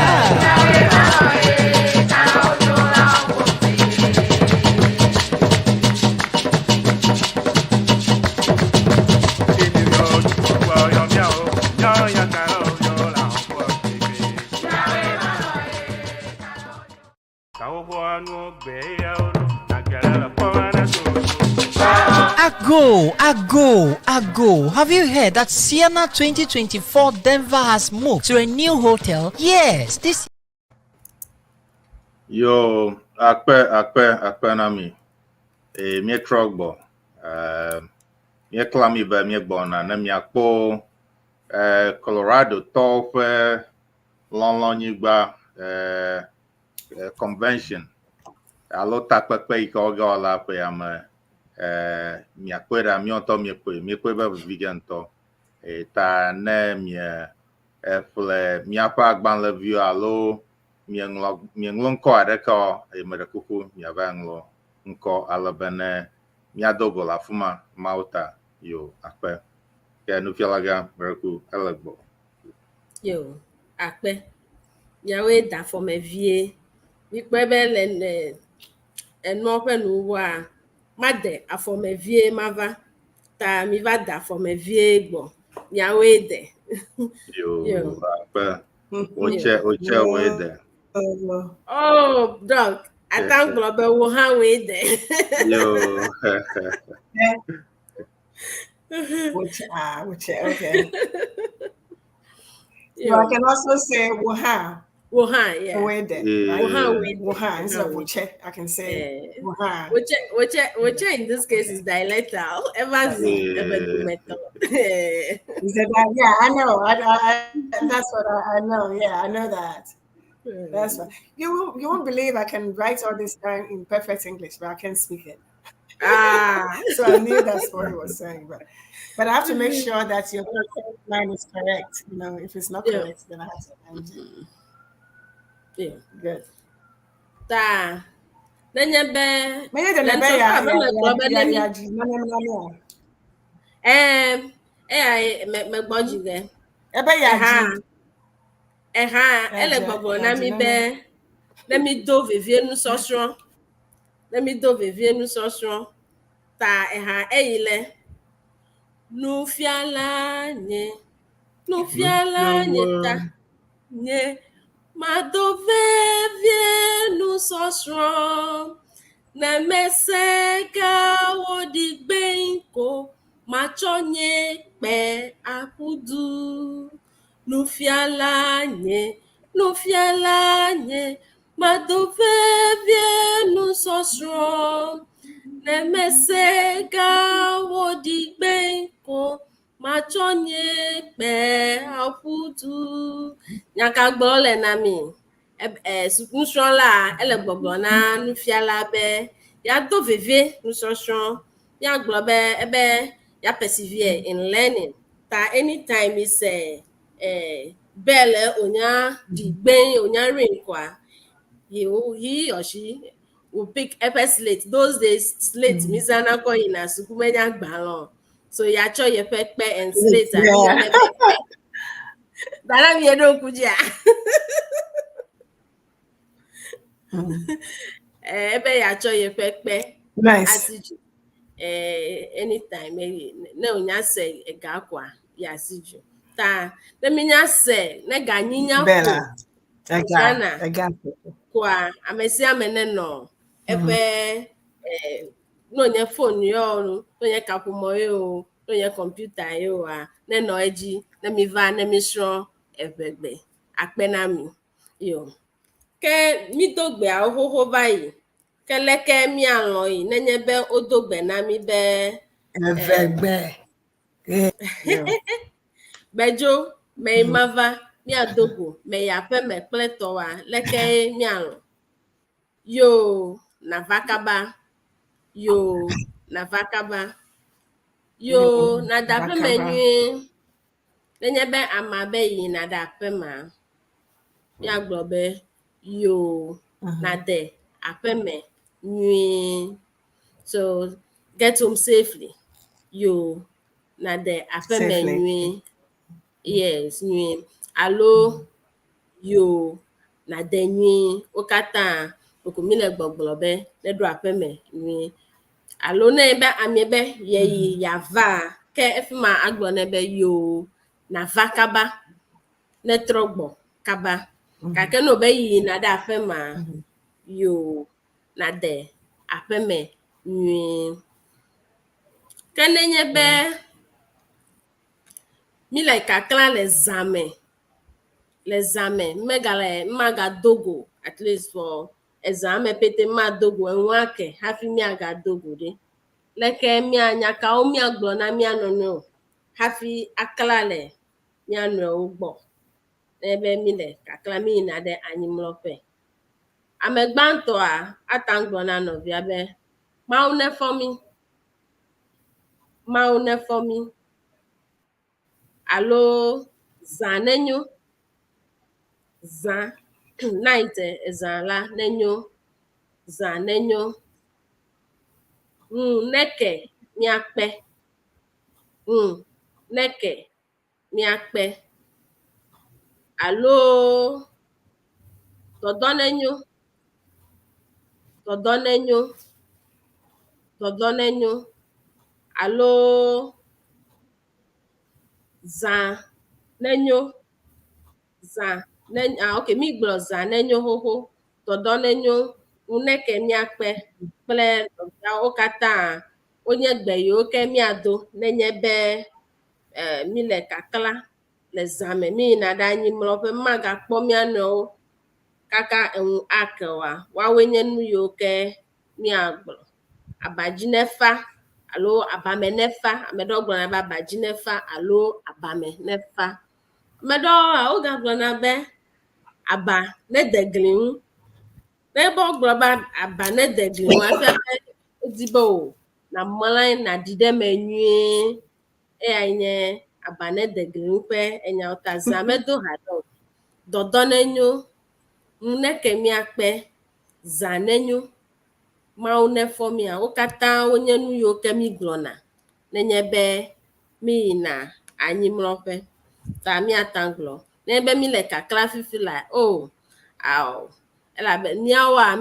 Speaker 4: Ago. Have you heard that Sienna 2024 Denver has moved to a new hotel? Yes, this.
Speaker 1: Yo, akpe na mi. Mi krogbo. Mi klami ba mi gbona na mi akpo Colorado tofe lon yigba convention. Alo takpepe ike oga ola pe ama mi akwera mi onto mi kwe ba vegan to ta ne mi fle mi apa agban le view alo mi nglo nko adeka e merekuku mi avanglo nko alabene mi adogo la fuma mauta yo akpe ke no fialaga mereku elegbo
Speaker 3: Yo, akpe. Yawe da for me vie. Mi kwebe le eno pe no wa. Made afọ me vie mava. Ta mi va da for me vie gbo. Yawe de.
Speaker 1: yo akpe oche we de
Speaker 3: Oh, dog. I thank Globe wo ha we de.
Speaker 1: yo
Speaker 2: Okay. So I can also say Wuhan.
Speaker 3: Wuhan, yeah.
Speaker 2: Wuhan instead of Wuche, I can say Wuhan.
Speaker 3: Wuche in this case is dialectal. Everyone's method.
Speaker 2: He said that, yeah, I know. I that's what I know. Yeah, I know that. That's what you won't believe I can write all this down in perfect English, but I can't speak it. So I knew that's what he was saying, but I have to make sure that your line is correct. You know, if it's not correct, then I have to end it.
Speaker 3: Yeah,
Speaker 2: good.
Speaker 3: Ta. Then ele gbogbo na mi be let me do vivie nu sosro ta eyile nu fiala nye ta nye ma do vivie nu sosro na meseka wodi gbenko ma chonye pe akudu nufiala nye madovevie nusosro nemesega wodigbenko machonye pe aputu nyaka gbole na mi sukunsola ele gbogbo na nufiala be ya dovevie nusosro ya globe ebe ya persevere in learning ta anytime is bele onya digben onya rain kwa he or she will pick epe slate. Those days slate misana ko ina sukumenya gbalon so ya cho ye pepe and slate and dara mi edo kujia ebe ya cho ye pepe
Speaker 2: nice
Speaker 3: anytime na onya se ga kwa ya siju ta let me just say na ganyinya
Speaker 2: Bella
Speaker 3: kwa amesi amene no epe no nye phone yo no nye kapumo yo no nye computer yo a na no eji na mi va na mi sro ebegbe akpe mi yo ke mi dogbe ahoho bayi keleke mi alon yi na nye be odogbe na mi be
Speaker 2: ebegbe
Speaker 3: bejo me mava mi adogo me ya pe me pleto wa leke mi alon yo na vakaba yo na dape menyu nenye be amabe yi na dape ma ya globe yo na de apeme nyu so get home safely yo na de apeme nyu yes nyu alo yo na de nyu okata okumile gbogbobe ne do apeme nyu alo na ebe amiebe ye ya va ke efima agbo na ebe yo na vakaba ne trogbo kaba ka ke no be yi na da apema yo na de apeme nyu Kenenye be mi le kakla le zame maga dogo at least for exame pete ma dogo enwake hafi mi aga dogo de leke mi anya ka o mi agbo na mi anono hafi akla le mi anu ugbo ebe mi le kakla mi na de anyi mlope amegbanto a atangbo na no bia be ma une for mi alo zanenyo zan night ezala nenyo zan nenyo neke miakpe neke miakpe alo dodonenyo alo zan nenyo okay mi gblɔ zã nenyo xoxo dɔdɔ nenyo neke miakpe kple nɔviawo katã wonye gbe yiwo ke miado nenye be mi le kakla le zã me mi yina ɖe anyimlɔƒe magakpɔ mia nɔewo kaka eŋu ake oa woawoe nye nu yiwo ke miagblɔ abadzi nefa alo abame nefa ame ɖewo gblɔna be abadzi nefa alo abame nefa ame ɖewoa wogagblɔna be aba ne de gli ŋu ne be wogblɔ be aba ne de gli ŋu afia be wodi be o na mlɔ anyi naɖi ɖe me nyuie eyae nye aba ne de gli ŋu ƒe enyawo ta zã medo ha ɖe o dɔdɔ nenyo ŋu neke miakpe zã nenyo Mawu nefɔ mia wo katã wonye nu yiwo ke mi gblɔna nenye be mi yina anyimlɔƒe ta miata gblɔ nenye be mi le kakla fifi la elabe miawoa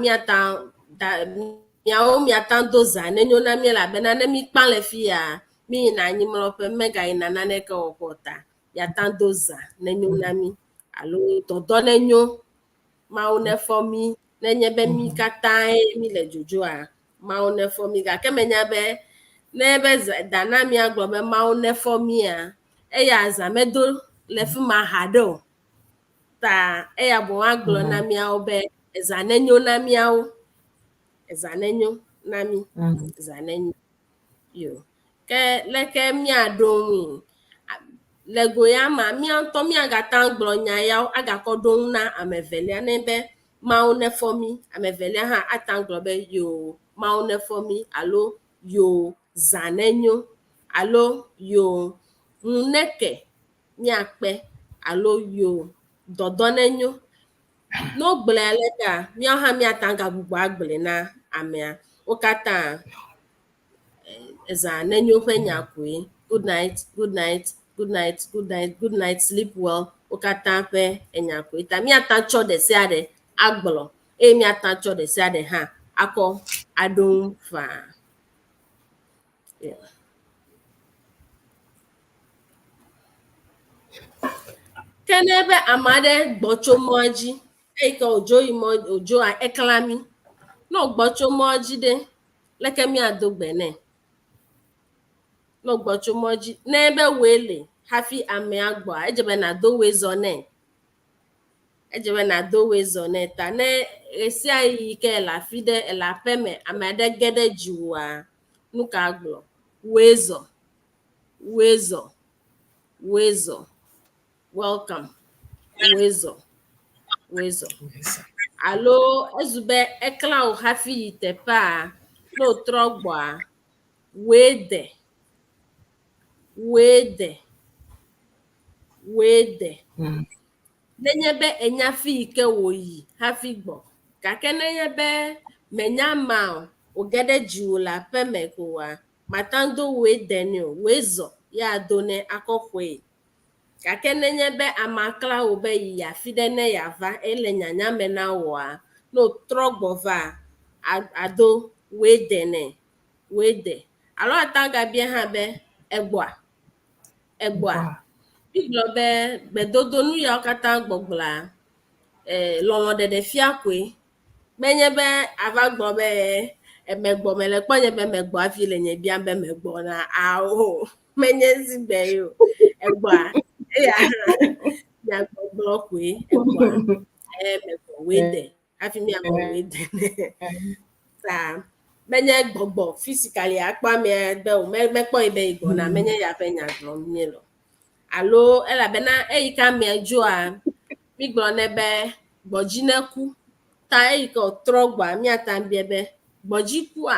Speaker 3: miata do zã nenyo na mi elabena ne mi kpã le fia mi yina anyimlɔƒe megayina naneke wɔƒo ta miata do zã nenyo na mi alo dɔdɔ nenyo Mawu nefɔ mi nenye be mi katãe mi le dzodzoa Mawu nefɔ mi gake menya be nenye be dana mia gblɔ be Mawu nefɔ mia eya zã medo le fi ma haɖe o ta eya boŋ agblɔ na miawo be zã nenyo na miawo zã nenyo na mi zã nenyo yo ke leke miaɖo ŋui le go ya ma mia ŋutɔ miagata gblɔ nya yawo agakɔ ɖo ŋu na ame evelia ne be Mawu nefɔ mi ame evelia hã ata gblɔ be yo Mawu nefɔ mi alo yo zã nenyo alo yo ŋu neke miakpe alo yo dɔdɔ nenyo ne wogblɔe aleka míawo hã miata gagbugbɔ agblɔe na amea wo katã zã nenyo ƒe nya koe good night good night good night good night good night sleep well wo katã ƒe enya koe ta miata tsɔ ɖe sia ɖe agblɔ eye miata tsɔ ɖe sia ɖe hã akɔ aɖo ŋu faa ke ne be ame aɖe gbɔ tso mɔa dzi eyi ke wòdzoa ekla mi ne wògbɔ tso mɔa dzi ɖe leke miado gbe nɛ ne wògbɔ tso mɔa dzi ne be woe le hafi amea gbɔa edze be nàdo woe zɔ nɛ ta ne ɣe sia ɣi yi ke ele afi ɖe ele aƒe me ame aɖe ge ɖe dziwòa nu ka gblɔ woe zɔ welcome woe zɔ alo ezu be ekla wò hafi yi teƒea ne wòtrɔ gbɔa woe de nenye be enya fi yi ke wòyi hafi gbɔ gake nenye be menya ma o wòge ɖe dziwò le aƒe me koa mata do woe de nɛ o woe zɔ ya ado nɛ akɔ xɔe gake nenye be amea kla wò be yi afi ɖe ne yeava ele nyanya me na wòa ne wòtrɔ gbɔ va ado woe de nɛ woe de alo ata gabia hã be egboa migblɔ be gbedodo nu yawo katã gbɔgblɔa lɔlɔ̃ ɖeɖe fia koe menye be ava gblɔ be emegbo mele kponye be megbo afile nye bia be megbo na awo menye zibe yo egba ya gbogbo kwe egba megbo wede afi mi amo wede sa menye gbogbo physically akpa mi be o mekpo ibe igbo na menye ya fe nya gbo mi lo alo ela be na eyika mi ejo a mi gbo nebe gbojineku ta eyika otrogba mi atambi ebe gbojiku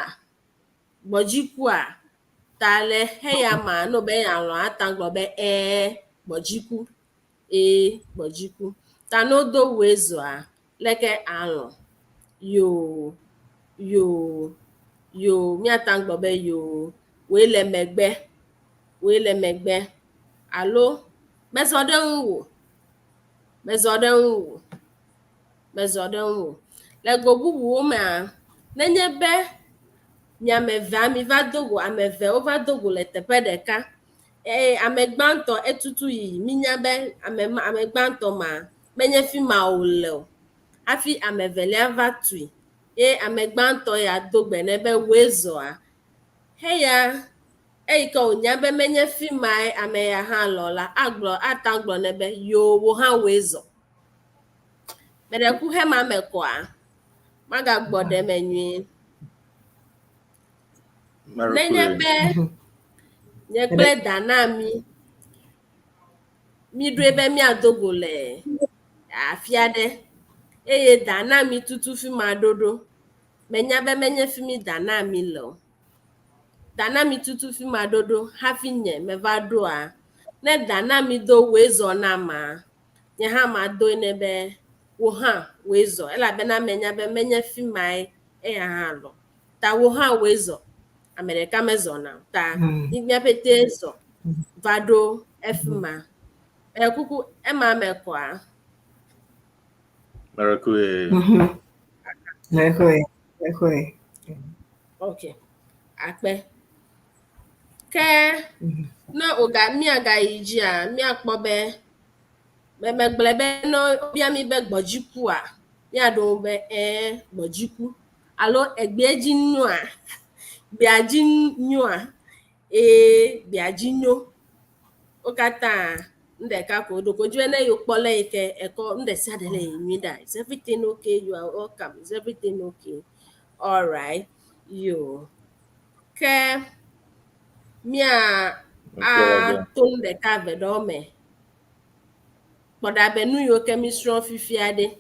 Speaker 3: a tale heya ma no be ya lo atangbo be gbojiku gbojiku ta no do wezo a leke alo yo mi atangbo be yo we le megbe alo mezodenwo lego bubu ma nenye be miameve mi va dogo ameve over dogo le teƒe ɖeka amegbanto etutu yi minya be amegbanto ma menye fi ma o le o hafi amevelia va tui ye amegbanto ya dogbe ne be wezoa heya eyike onya be menye fi ma ame ya ha lola atagblɔ ne be yo wo ha wezo meɖeku he ma me koa magagbɔ ɖe me nyuie nenye be nye kple dana mi ɖo be miadogo le afi aɖe eye dana mi tutu fi ma ɖoɖo menya be menye fi mi dana mi le o dana mi tutu fi ma ɖoɖo hafi nye meva ɖoa ne dana mi do wezɔ na ma nye hã ma do ne be wo hã wezɔ elabena menya be menye fi ma eya hã lɔ ta wo hã wezɔ ame ɖeka mezɔna ta míaƒete zɔ va ɖo efi ma kuku ema me koa okay akpe ke na miaga yi dzi a miakpɔ be megble be no bia mi be gbɔdziku a miaɖo be gbɔdziku alo egbea dzi nyoa gbea dzi nyoa gbea dzi nyo wo katã ndeka ko do ko dzi ne yo kpɔ le yike eko ndesi aɖe le nyui da is everything okay you are welcome is everything okay all right yo ke mia ton ɖeka ve ɖe me kpɔɖa be nu yiwo ke mi srɔ̃ fifia ɖe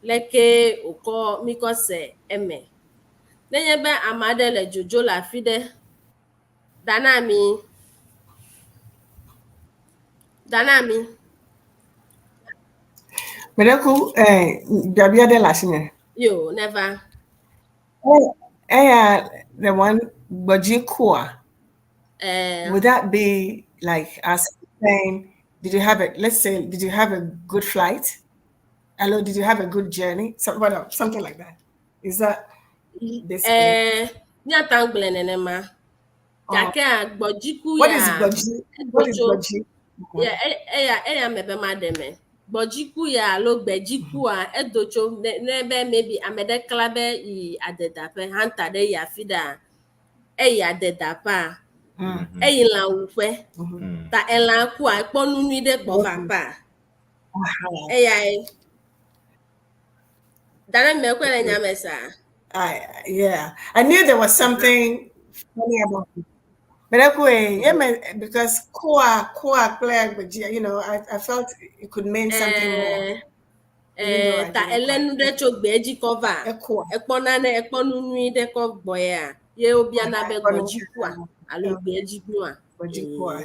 Speaker 3: leke wokɔ mi kɔ se eme nenye be ame aɖe le dzodzo le afi ɖe dana mi
Speaker 2: Meɖeku biabia ɖe le asinye
Speaker 3: yo never
Speaker 2: the one gbɔdzikua would that be like as saying did you have a good flight? Hello, did you have a good journey? Something like that. Is that basically?
Speaker 3: What
Speaker 2: is gbɔdzi? What is gbɔdzi?
Speaker 3: Yeah, mebe mademe. Gbɔdziku ya lo gbedziku a edocho nebe maybe amede klabe I adedaƒe hanta ɖe yi afi ɖa eyi adedaƒa eyi lã wuƒe ta elã kua ekpɔ nu nyui ɖe gbɔ vapa eyae dana me kwe le nyame sa
Speaker 2: yeah, I knew there was something funny about it. But because koa you know, I felt it could mean something more.
Speaker 3: Ta elenu de tso gbeji cover ekpona ne ekponu nui de ko boya ye obia na be gbojikua alo gbejikua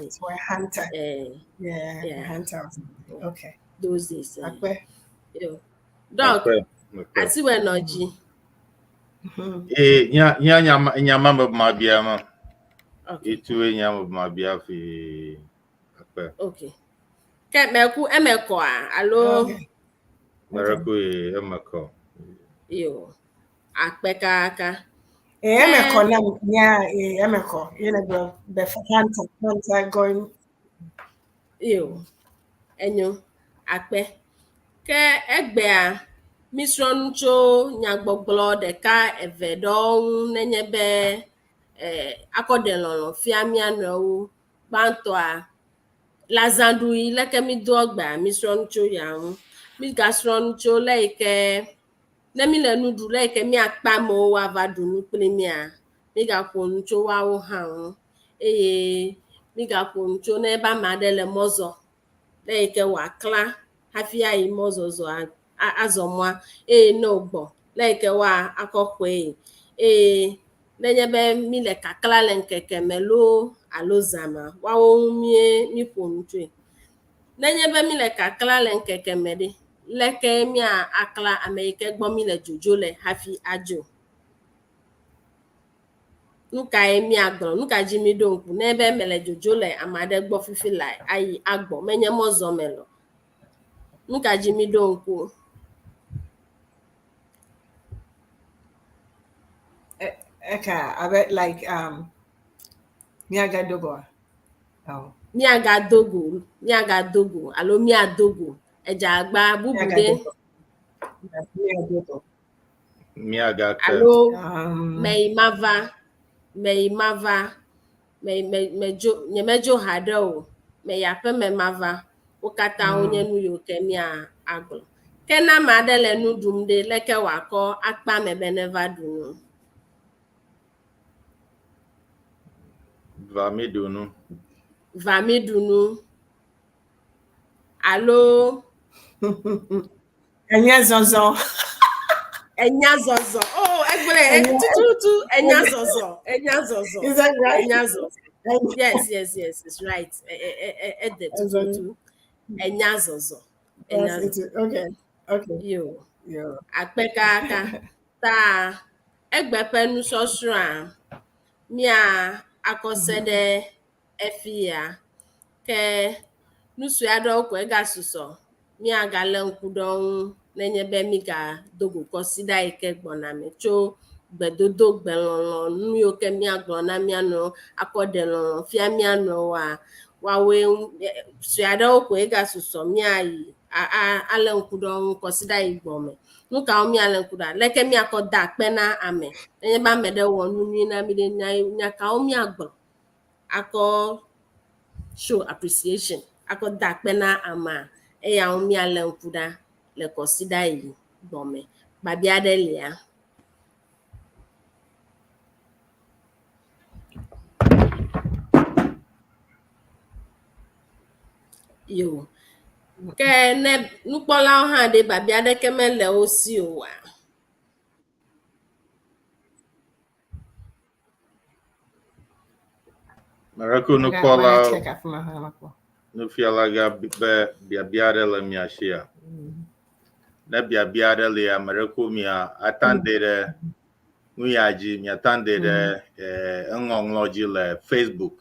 Speaker 2: it's for a hunter. Yeah, hunter. Okay,
Speaker 3: those days dog asi we noji
Speaker 1: nyama mabia ma itu nyama mabia fi akpe
Speaker 3: okay ke meku emeko alo
Speaker 1: Maraku emeko
Speaker 3: yo akpe kaka
Speaker 2: emeko na nya emeko you know the hunter going
Speaker 3: yo enyo akpe ke egbe a misron cho nyagboglo deka evedon nenyebe akodelolo fiamia no banto a lazandu ileke mi dogba misron cho yan mi gasron cho like nemi le nudu like mi akpamo wa vadunu plimia mi gakon cho wa wo han mi gakon cho ne ba madele mozo like wa kla hafia yi mozo zo azomwa no gbo like wa akokwe nenyebe mi le kakla le nkeke melo alozama wa wo mi ponutwe nenyebe mi le kakla le nkeke mede leke mi akla amerike gbo mi le jojo le hafi ajo nuka mi agbo nuka jimi donku nebe mele jojo le amade gbo fifi lai ayi agbo menye mozo melo nuka jimi donku
Speaker 2: Eka, I bet like Miagadogo. Oh.
Speaker 3: Miagadogo alo miadogo eja agba bubude
Speaker 2: Miagadogo.
Speaker 1: Miagaka.
Speaker 3: alo meimava mejo hado me yape memava ukata onye nu yo kemia aglo kena madele nu dumde leke wako akpa mebeneva dunu Vamidunu alo
Speaker 2: Enyazozo.
Speaker 3: Enyazozo. Oh, tutu Enyazozo.
Speaker 2: Is that right?
Speaker 3: Enyazozo. Yes, it's right. Tutu Enyazozo.
Speaker 2: Okay.
Speaker 3: Yo.
Speaker 2: Yo.
Speaker 3: Akpeka aka ta egbepenu sosra mia akosede efia ke nusu ado ko ega suso mia gale nkudon nenyebe mi ga dogo kosida ike gbona me cho gbedodo gbelolo nu yo ke mia gbona mia no akodelolo fia mia no wa we su ado ko ega suso mia yi ale nkudon kosida igbome nuka omi ale nkuda leke mi akoda pena ame enye ba mede wonu ni na mi de nya ka omi agbo ako show appreciation ako da pena ama ya omi ale nkuda le consider yi gbome ba bia de lia yo ke ne nupola ha de ba bia de kemele osi o wa
Speaker 1: Marako no kola no fialaga biabiare la miashia. Na biabiare le Marako mia atandere muyaji mi atandere ngongloji le Facebook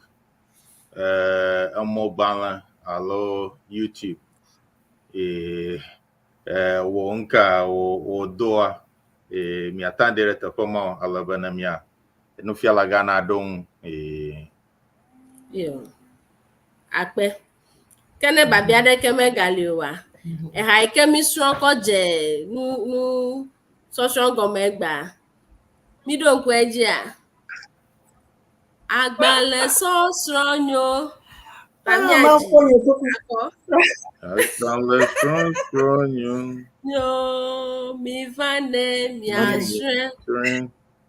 Speaker 1: mobile alo YouTube wonka o doa mi atandere te como alabana mia no fialaga na don
Speaker 3: yo akpe kene babia de keme galiowa ha ikemi sro ko je nu social gomegba mi don ku eji a agbale so sronyo tamiaji ako
Speaker 1: agbale so sronyo
Speaker 3: yo mi vane mi asre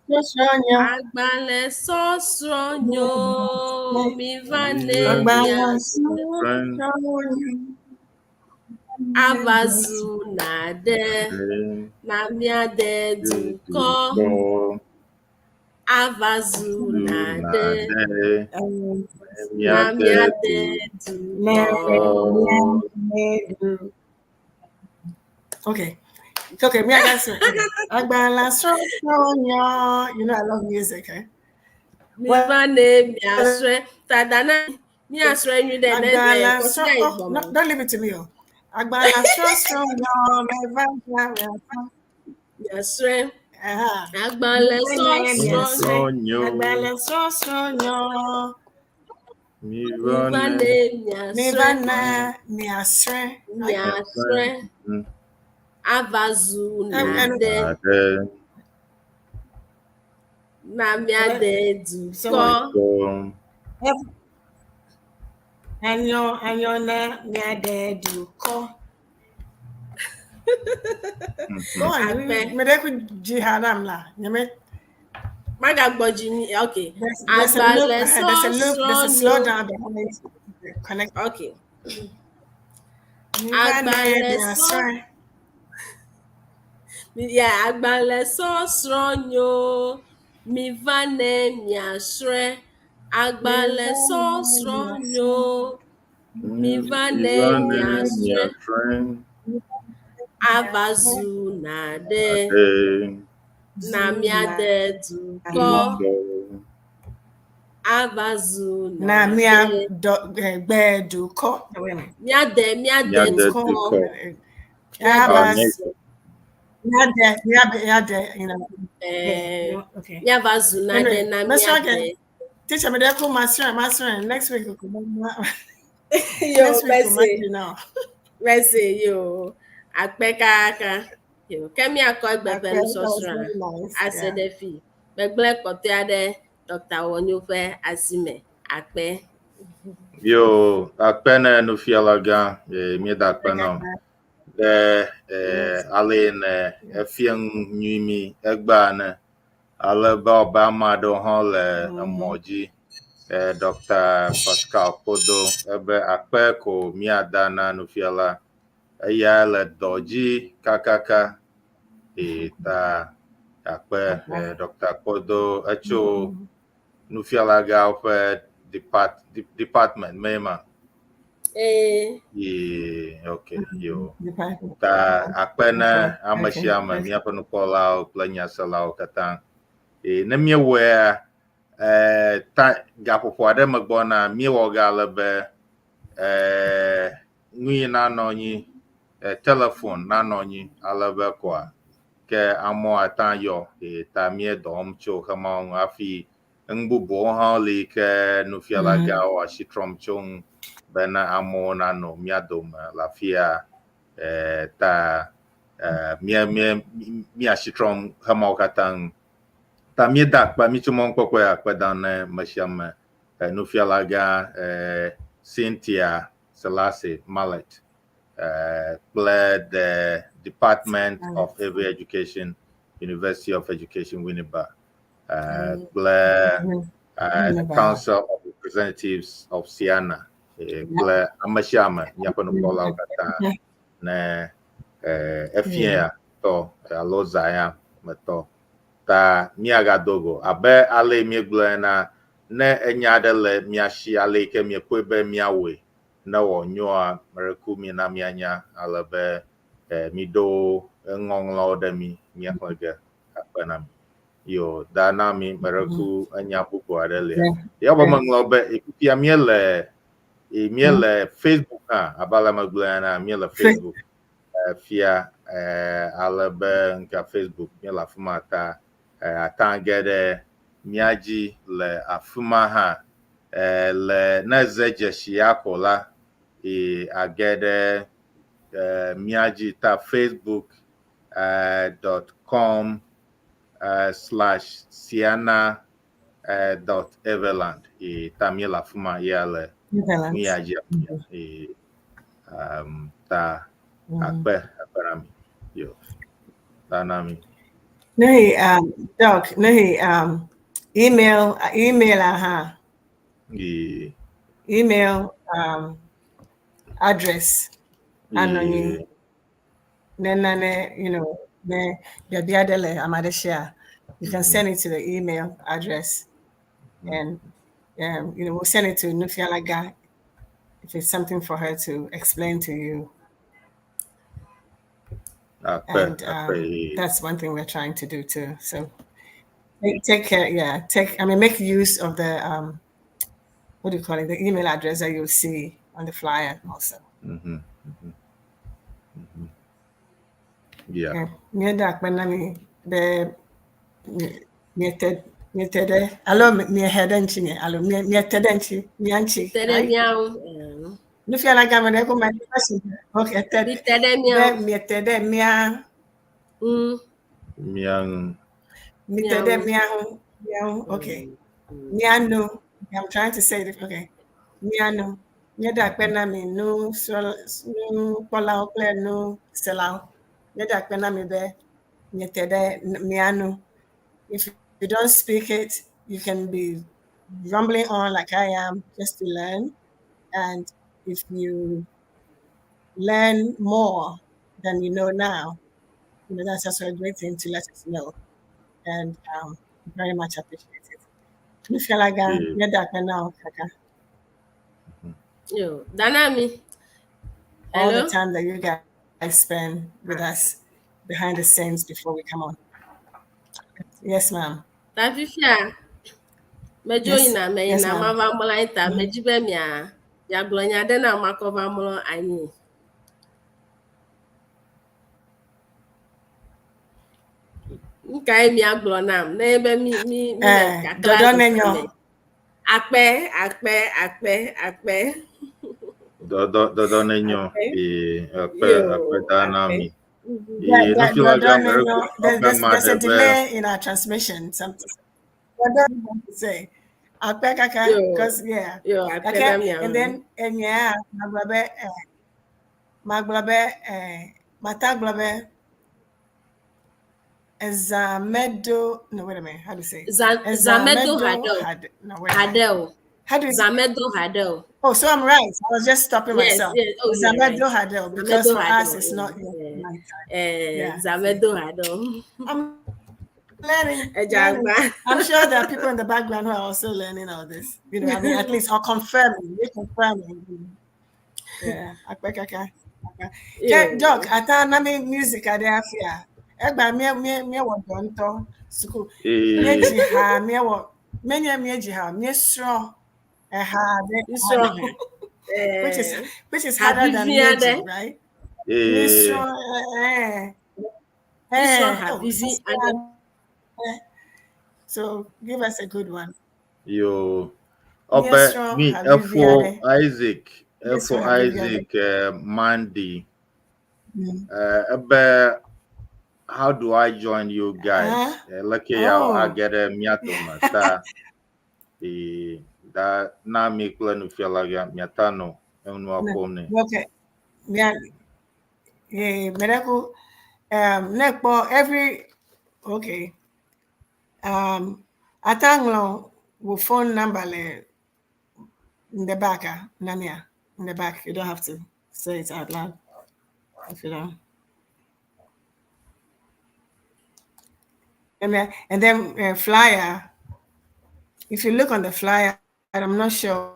Speaker 3: agbale so sronyo mi vane mi asre avazu na de na miade duko avazu na de na miade duko
Speaker 2: Okay, me I got some. Agbala Sonya. You know I love music, eh?
Speaker 3: Mi vane mi asre tadana mi asre you de
Speaker 2: don't leave it to me. Agbala Sonya me vane
Speaker 3: mi asre agbale Sonya
Speaker 2: Agbala Sonya
Speaker 3: mi vane mi asre
Speaker 2: mi asre
Speaker 3: Avazu
Speaker 2: And
Speaker 3: nade. Na miade duko.
Speaker 2: Anyo na miade duko. Go on, me de ku jihadam la. Nyame.
Speaker 3: Maga gbojini, okay.
Speaker 2: There's a loop, there's a slow down behind it. Connect.
Speaker 3: Okay. Yeah, agbale so stronyo. Mi vane miashre. Agbale so stronyo. Mi vane miashre. Avazu nade. Na miade duko. Avazu
Speaker 2: na mia gbe duko.
Speaker 3: Miade duko.
Speaker 2: You know. Okay.
Speaker 3: Avazu nade na miade.
Speaker 2: Teacher, me dey call master next week.
Speaker 3: Yo, Messi, yo. Akpekaka. Yo, kemi akọ gbẹgbẹ ní sọsúra asedefi gbẹgbẹ kọtẹ adé Dr. Wonyofe Asime akpẹ.
Speaker 1: Yo, akpẹ na nufialaga mi da akpẹ na de ale na efian nyimi egba na ale ba ọba amado hàn le emoji Dr. Pascal Podo ebe akpẹ ko mi ada na nufiala eya le dọji kakaka ta akpẹ Dr. Podo echo nufialaga ofe department mema. Okay, yo. Ta akpẹ na amashiama mi apa no pola planya sala katang. Na mi we ta gapopo ade magbona mi wo galebe nui na nonyi telephone na nonyi alebe kwa ke amo atan yo ta mi dom cho kama afi ngbubo ha le ke nufialaga o ashitrom chung bena amo na no miadom la fia ta mi ashitrom kama katang ta mi dak pa mi chumon kokwe akpedan masham nufialaga Cynthia Selassie Mallet led the Department of Every Education, University of Education, Winneba, the Council of Representatives of Siena, Amashama, Yapanopola, ne Efia, to Alozaya, Mato, ta Miagadogo, Abe Ale Migblena, ne Enyadele, Miashi Ale, Kemiakwebe, Miawe. Na wonyoa merekumi na mianya alabe mido ngonglo demi miakwege apana yo danami mereku anya buku adele ya ba manglobe ikupia miele Facebook abala maglana miele Facebook fia alabe nka Facebook miela fumata atangede miaji le afuma ha le nazeje shiakola agede miaji ta facebook.com/siena.everland tamila fuma yale miaji ta akperami yo tanami
Speaker 2: Doc email email address and then you know you can send it to the email address and you know we'll send it to Nufialaga if it's something for her to explain to you. And that's one thing we're trying to do too. So take care. Make use of the what do you call it? The email address that you'll see on the flyer also.
Speaker 1: Yeah.
Speaker 2: No feel like I'm going my question. Okay,
Speaker 3: Bitede miao.
Speaker 1: Miang.
Speaker 2: Okay. Miano. I'm trying to say it. Okay. Miano. Nyeda pena mi no pola okle no selao. Nyeda pena mi be nyetede miano. If you don't speak it, you can be rumbling on like I am just to learn. And if you learn more than you know now, that's also a great thing to let us know. And very much appreciate it. Nufalaga, nyeda now, Kaka.
Speaker 3: Yo, Danami.
Speaker 2: All the
Speaker 3: Hello?
Speaker 2: time that you guys spend with us behind the scenes before we come on. Yes, ma'am.
Speaker 3: Tafifia. Mejo
Speaker 2: Yes.
Speaker 3: ina me
Speaker 2: Yes,
Speaker 3: ina
Speaker 2: ma'am.
Speaker 3: mava mola ita mejibe mia. Ya glonya de na makova molo anyi. Nka mi aglo nam na ebe mi le kakla
Speaker 2: Dodo
Speaker 3: di
Speaker 2: nenyo.
Speaker 3: same. Akpe.
Speaker 1: Dodo nenyo. Akpe danami.
Speaker 2: Dodo nenyo. There's a delay in our transmission. Something. What do you want to say? Akpe kaka, because yeah.
Speaker 3: Akpe na mi
Speaker 2: and then yeah, maglabe, mataglabe. Zamedo. No, wait a minute. How do you say?
Speaker 3: Zamedo Hadel.
Speaker 2: How do you say?
Speaker 3: Zamedo Hadel.
Speaker 2: Oh, so I'm right. I was just stopping myself.
Speaker 3: Yes. Oh,
Speaker 2: Zamedo
Speaker 3: right.
Speaker 2: Hadel, because for us it's not
Speaker 3: night
Speaker 2: time.
Speaker 3: Zamedo Hadel.
Speaker 2: I'm learning. I'm sure there are people in the background who are also learning all this. I mean, at least or confirming. Yeah. Doc, ata nami music ade afia. Egba me wodonto school. Me jiha me wo me jiha me sro which is harder than meji, right? Me sro so give us a good one.
Speaker 1: Yo. Me for Isaac. Mandy. How do I join you guys? Lucky I get a miatoma. That na me plan feel like miatano.
Speaker 2: Okay. Yeah. Medical every okay. Atanglo will phone number in the back, Nania, in the back. You don't have to say it out loud if you don't. And then flyer. If you look on the flyer, I'm not sure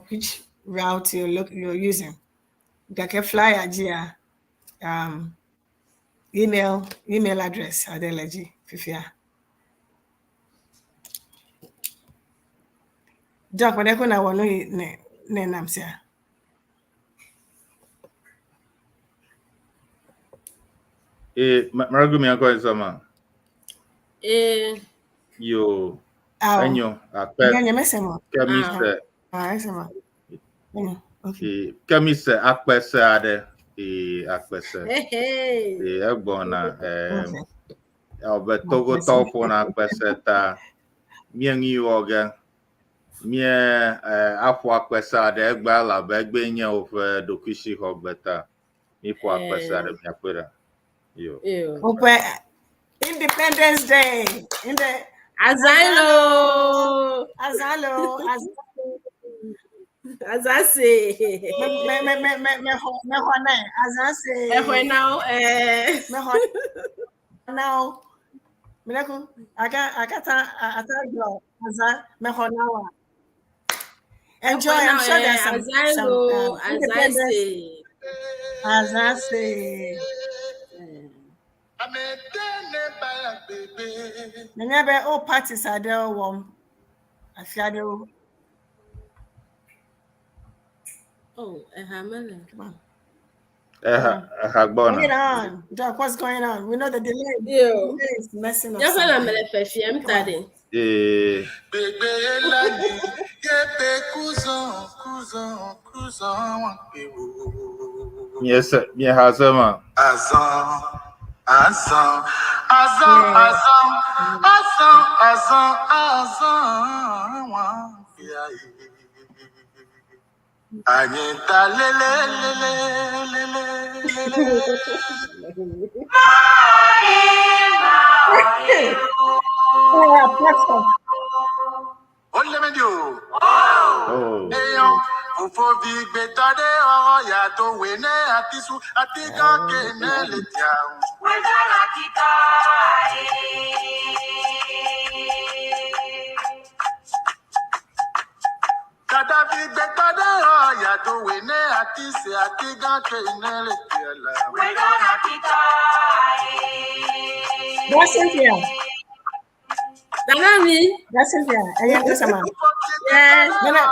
Speaker 2: which route you're using. Like a flyer, email address, Adeleji Fifia. Doc, when I go now, ne namsia.
Speaker 1: Maragumi ako sama. Yo. Enyo. Kamise akpese ade. Akpese. Egbona. Togo topo na akpese ta. Miengi oga. Mie afọ akpese ade egba la begbe nye of dokushi hogbeta. Ifo akpese ade miakwera. Yo.
Speaker 2: Independence Day in the
Speaker 3: Azalo. Azase.
Speaker 2: Now. Miracle, enjoy. I'm sure there's some as I say. Never all parties are there. Warm. I feel.
Speaker 3: Oh, Hamel.
Speaker 2: Come on. Bring it on. Doc, what's going on? We know the delay.
Speaker 3: Yo.
Speaker 2: The delay is messing us
Speaker 3: up.
Speaker 2: I'm
Speaker 1: Bébé Elani, yébé cousin. Yes, bien Hazama. Azan. Anyeta lele. Ofo big betade ya to wene atisu atika kenele tia. Wena kita. Kada big betade ya to wene atise atika kenele tia. Wena kita.
Speaker 2: Cynthia. That's Cynthia. I am the same.
Speaker 3: Yes.
Speaker 2: Never.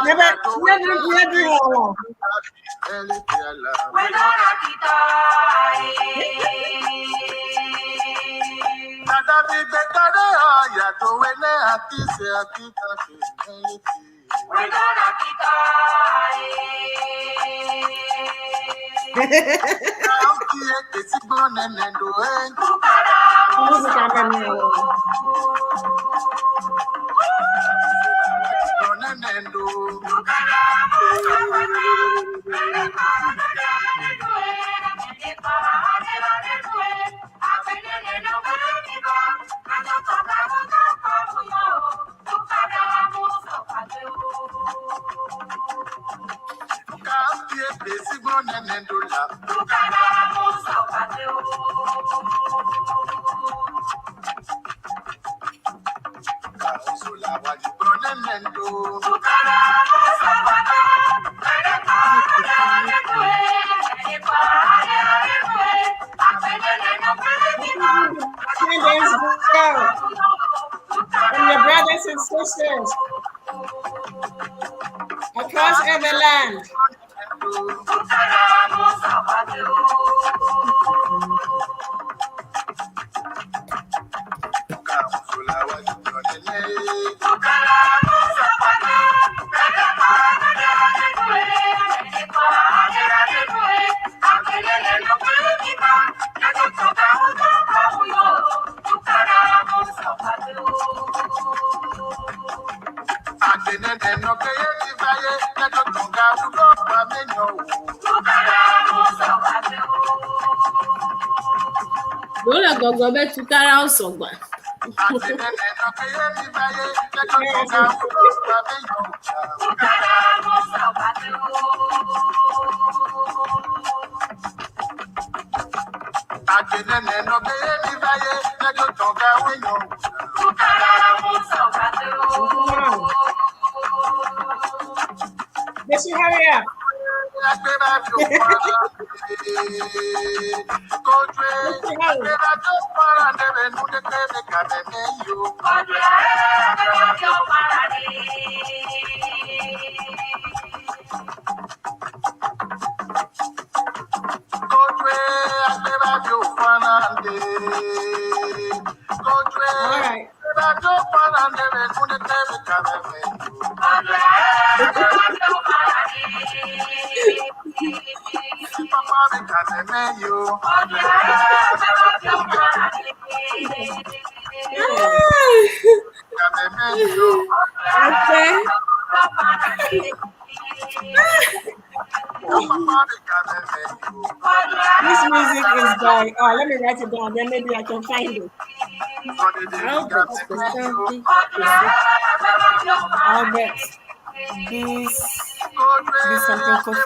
Speaker 2: And your brothers and sisters across every land.
Speaker 3: Bola gogo be tukara osogba. Let's hurry up. All right. This music is by, let me write it down, then maybe I can find it. Albert. This something called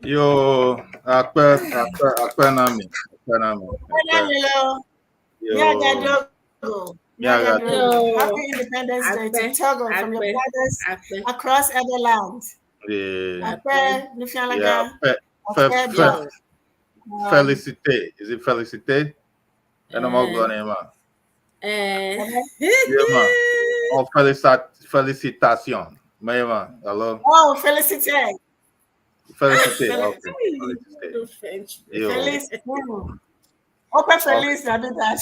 Speaker 1: Yo, akpe nami.
Speaker 2: Happy Independence Day to Togo from your brothers across other lands.
Speaker 1: Felicite. Is it Felicite? And I'm all going in,
Speaker 3: Eh.
Speaker 1: Yeah, man. Oh, felicitation. Man, hello.
Speaker 2: Oh, Felicite.
Speaker 1: Felicite. Okay.
Speaker 3: No French.
Speaker 1: Yo.
Speaker 2: Feliz. Open Feliz, I do that.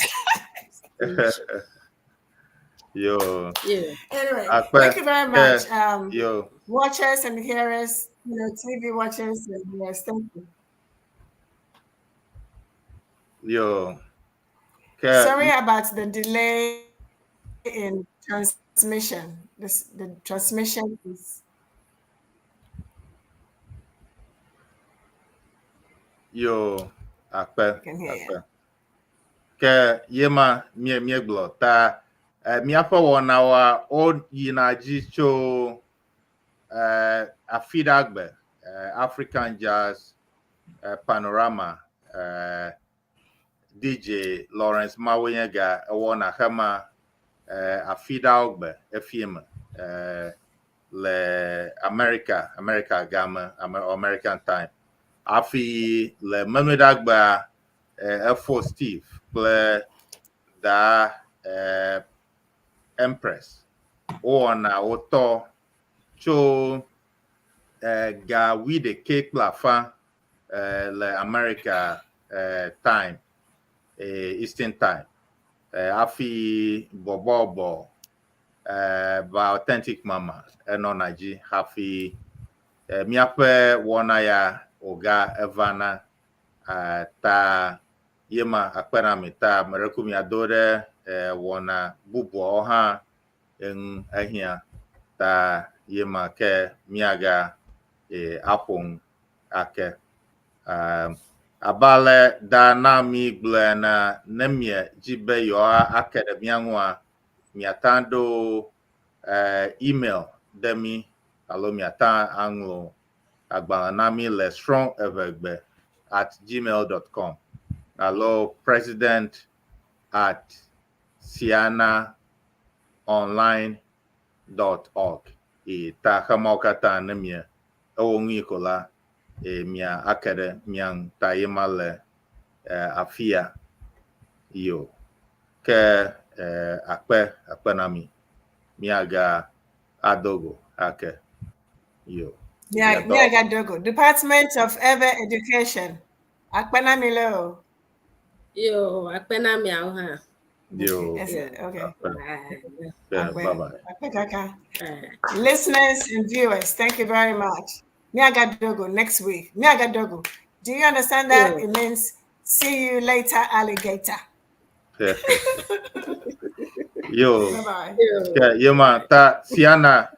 Speaker 1: Yo.
Speaker 3: Yeah.
Speaker 2: Anyway,
Speaker 1: Akpe,
Speaker 2: thank you very much.
Speaker 1: Yo.
Speaker 2: Watchers and hearers, TV watchers and viewers, thank you.
Speaker 1: Yo.
Speaker 2: Sorry about the delay in transmission. The transmission is.
Speaker 1: Yo. Akpe.
Speaker 2: Can hear you.
Speaker 1: Ke yema mie glo ta mi apa wona wa o yinaji cho afidagbe African Jazz Panorama DJ Lawrence Mawenyega wona hama afidagbe FM le America Gama American time afi le Mamedagba F4 Steve play da Empress na oto cho ga we the cake plafa le America time Eastern time afi bobo ba authentic mama no naji hafi miape wona ya oga Evana ta yema akpana mita merekumi adore wona bubu oha en ahia ta yema ke miaga apon ake abale da na mi blena nemie jibe yo academia nwa miatando email demi alo miata anglo agbanami le strong evergbe @gmail.com. Hello, president@sianaonline.org. Ta hamokata nemia owungikola mia akere miang tayemale afia yo ke akpenami miaga adogo ake yo.
Speaker 2: Miaga Dogo, Department of Urban Education. Akpenamilo.
Speaker 3: Yo, akpenami auha.
Speaker 1: Yo.
Speaker 2: Okay.
Speaker 1: Bye-bye.
Speaker 2: Listeners and viewers, thank you very much. Miaga Dogo next week. Miaga Dogo. Do you understand that?
Speaker 3: Yeah.
Speaker 2: It means see you later, alligator.
Speaker 1: Yo.
Speaker 2: Bye-bye.
Speaker 1: Yo man, ta Siana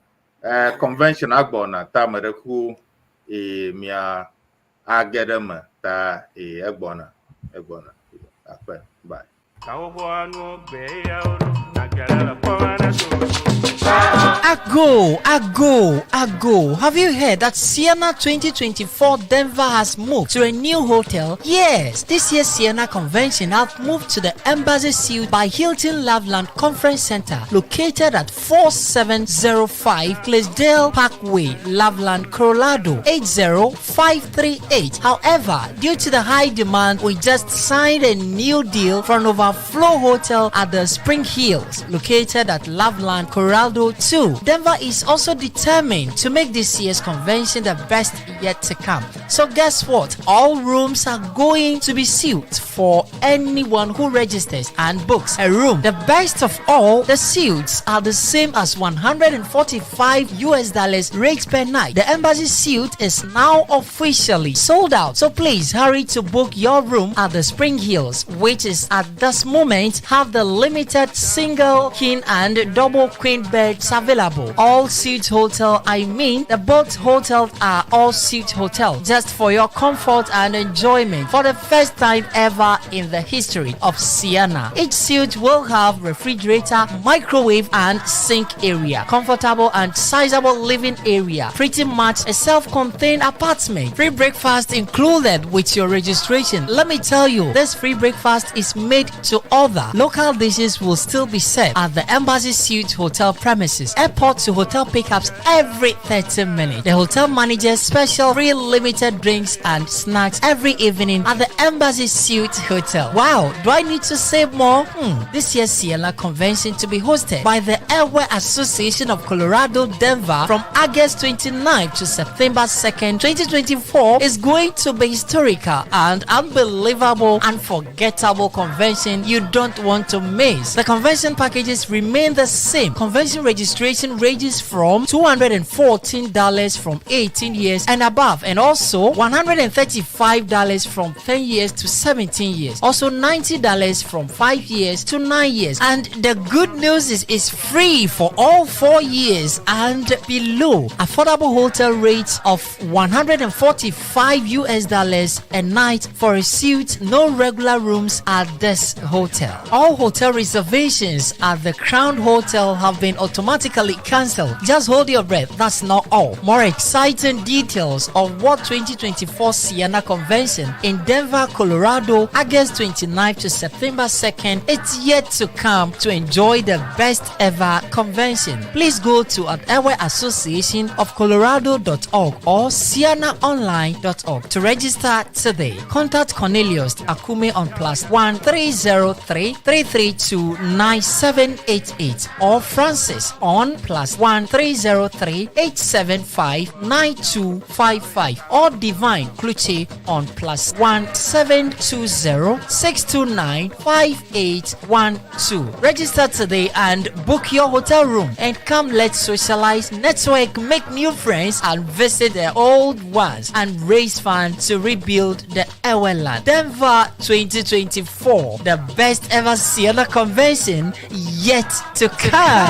Speaker 1: convention agbona ta mereku mia agedema ta egbona. Bye.
Speaker 4: Ago. Have you heard that Siena 2024 Denver has moved to a new hotel? Yes, this year's Siena convention has moved to the Embassy Suite by Hilton Loveland Conference Center, located at 4705 Clydesdale Parkway, Loveland, Colorado 80538. However, due to the high demand, we just signed a new deal for an overflow hotel at the Spring Hills, located at Loveland, Colorado 2. Denver is also determined to make this year's convention the best yet to come. So guess what? All rooms are going to be sealed for anyone who registers and books a room. The best of all, the suites are the same as $145 rates per night. The Embassy Suite is now officially sold out. So please hurry to book your room at the Spring Hills, which is at this moment have the limited single, king and double queen beds available. All suite hotel, the both hotels are all suite hotels, just for your comfort and enjoyment for the first time ever in the history of Siena. Each suite will have refrigerator, microwave and sink area, comfortable and sizable living area, pretty much a self-contained apartment. Free breakfast included with your registration. Let me tell you, this free breakfast is made to order. Local dishes will still be served at the Embassy Suite hotel premises. Airport airport to hotel pickups every 30 minutes. The hotel manages special free limited drinks and snacks every evening at the Embassy Suite Hotel. Wow, do I need to say more? This year's Sienna Convention to be hosted by the Airway Association of Colorado, Denver from August 29th to September 2nd, 2024 is going to be historical and unbelievable, unforgettable convention you don't want to miss. The convention packages remain the same. Convention registration ranges from $214 from 18 years and above, and also $135 from 10 years to 17 years. Also $90 from 5 years to 9 years. And the good news is it's free for all 4 years and below. Affordable hotel rates of $145 a night for a suite, no regular rooms at this hotel. All hotel reservations at the Crown Hotel have been automatically cancelled. Just hold your breath, that's not all. More exciting details of what 2024 Sienna Convention in Denver, Colorado, August 29th to September 2nd, it's yet to come to enjoy the best ever convention. Please go to Airway Association of Colorado.org or SiennaOnline.org to register today. Contact Cornelius Akume on +1 303 332 9788 or Francis on +1 303 875 9255 or Divine Kluche on +1 720 629 5812. Register today and book your hotel room and come, let's socialize, network, make new friends and visit the old ones and raise funds to rebuild the Eweland. Denver 2024, the best ever Sienna Convention yet to come.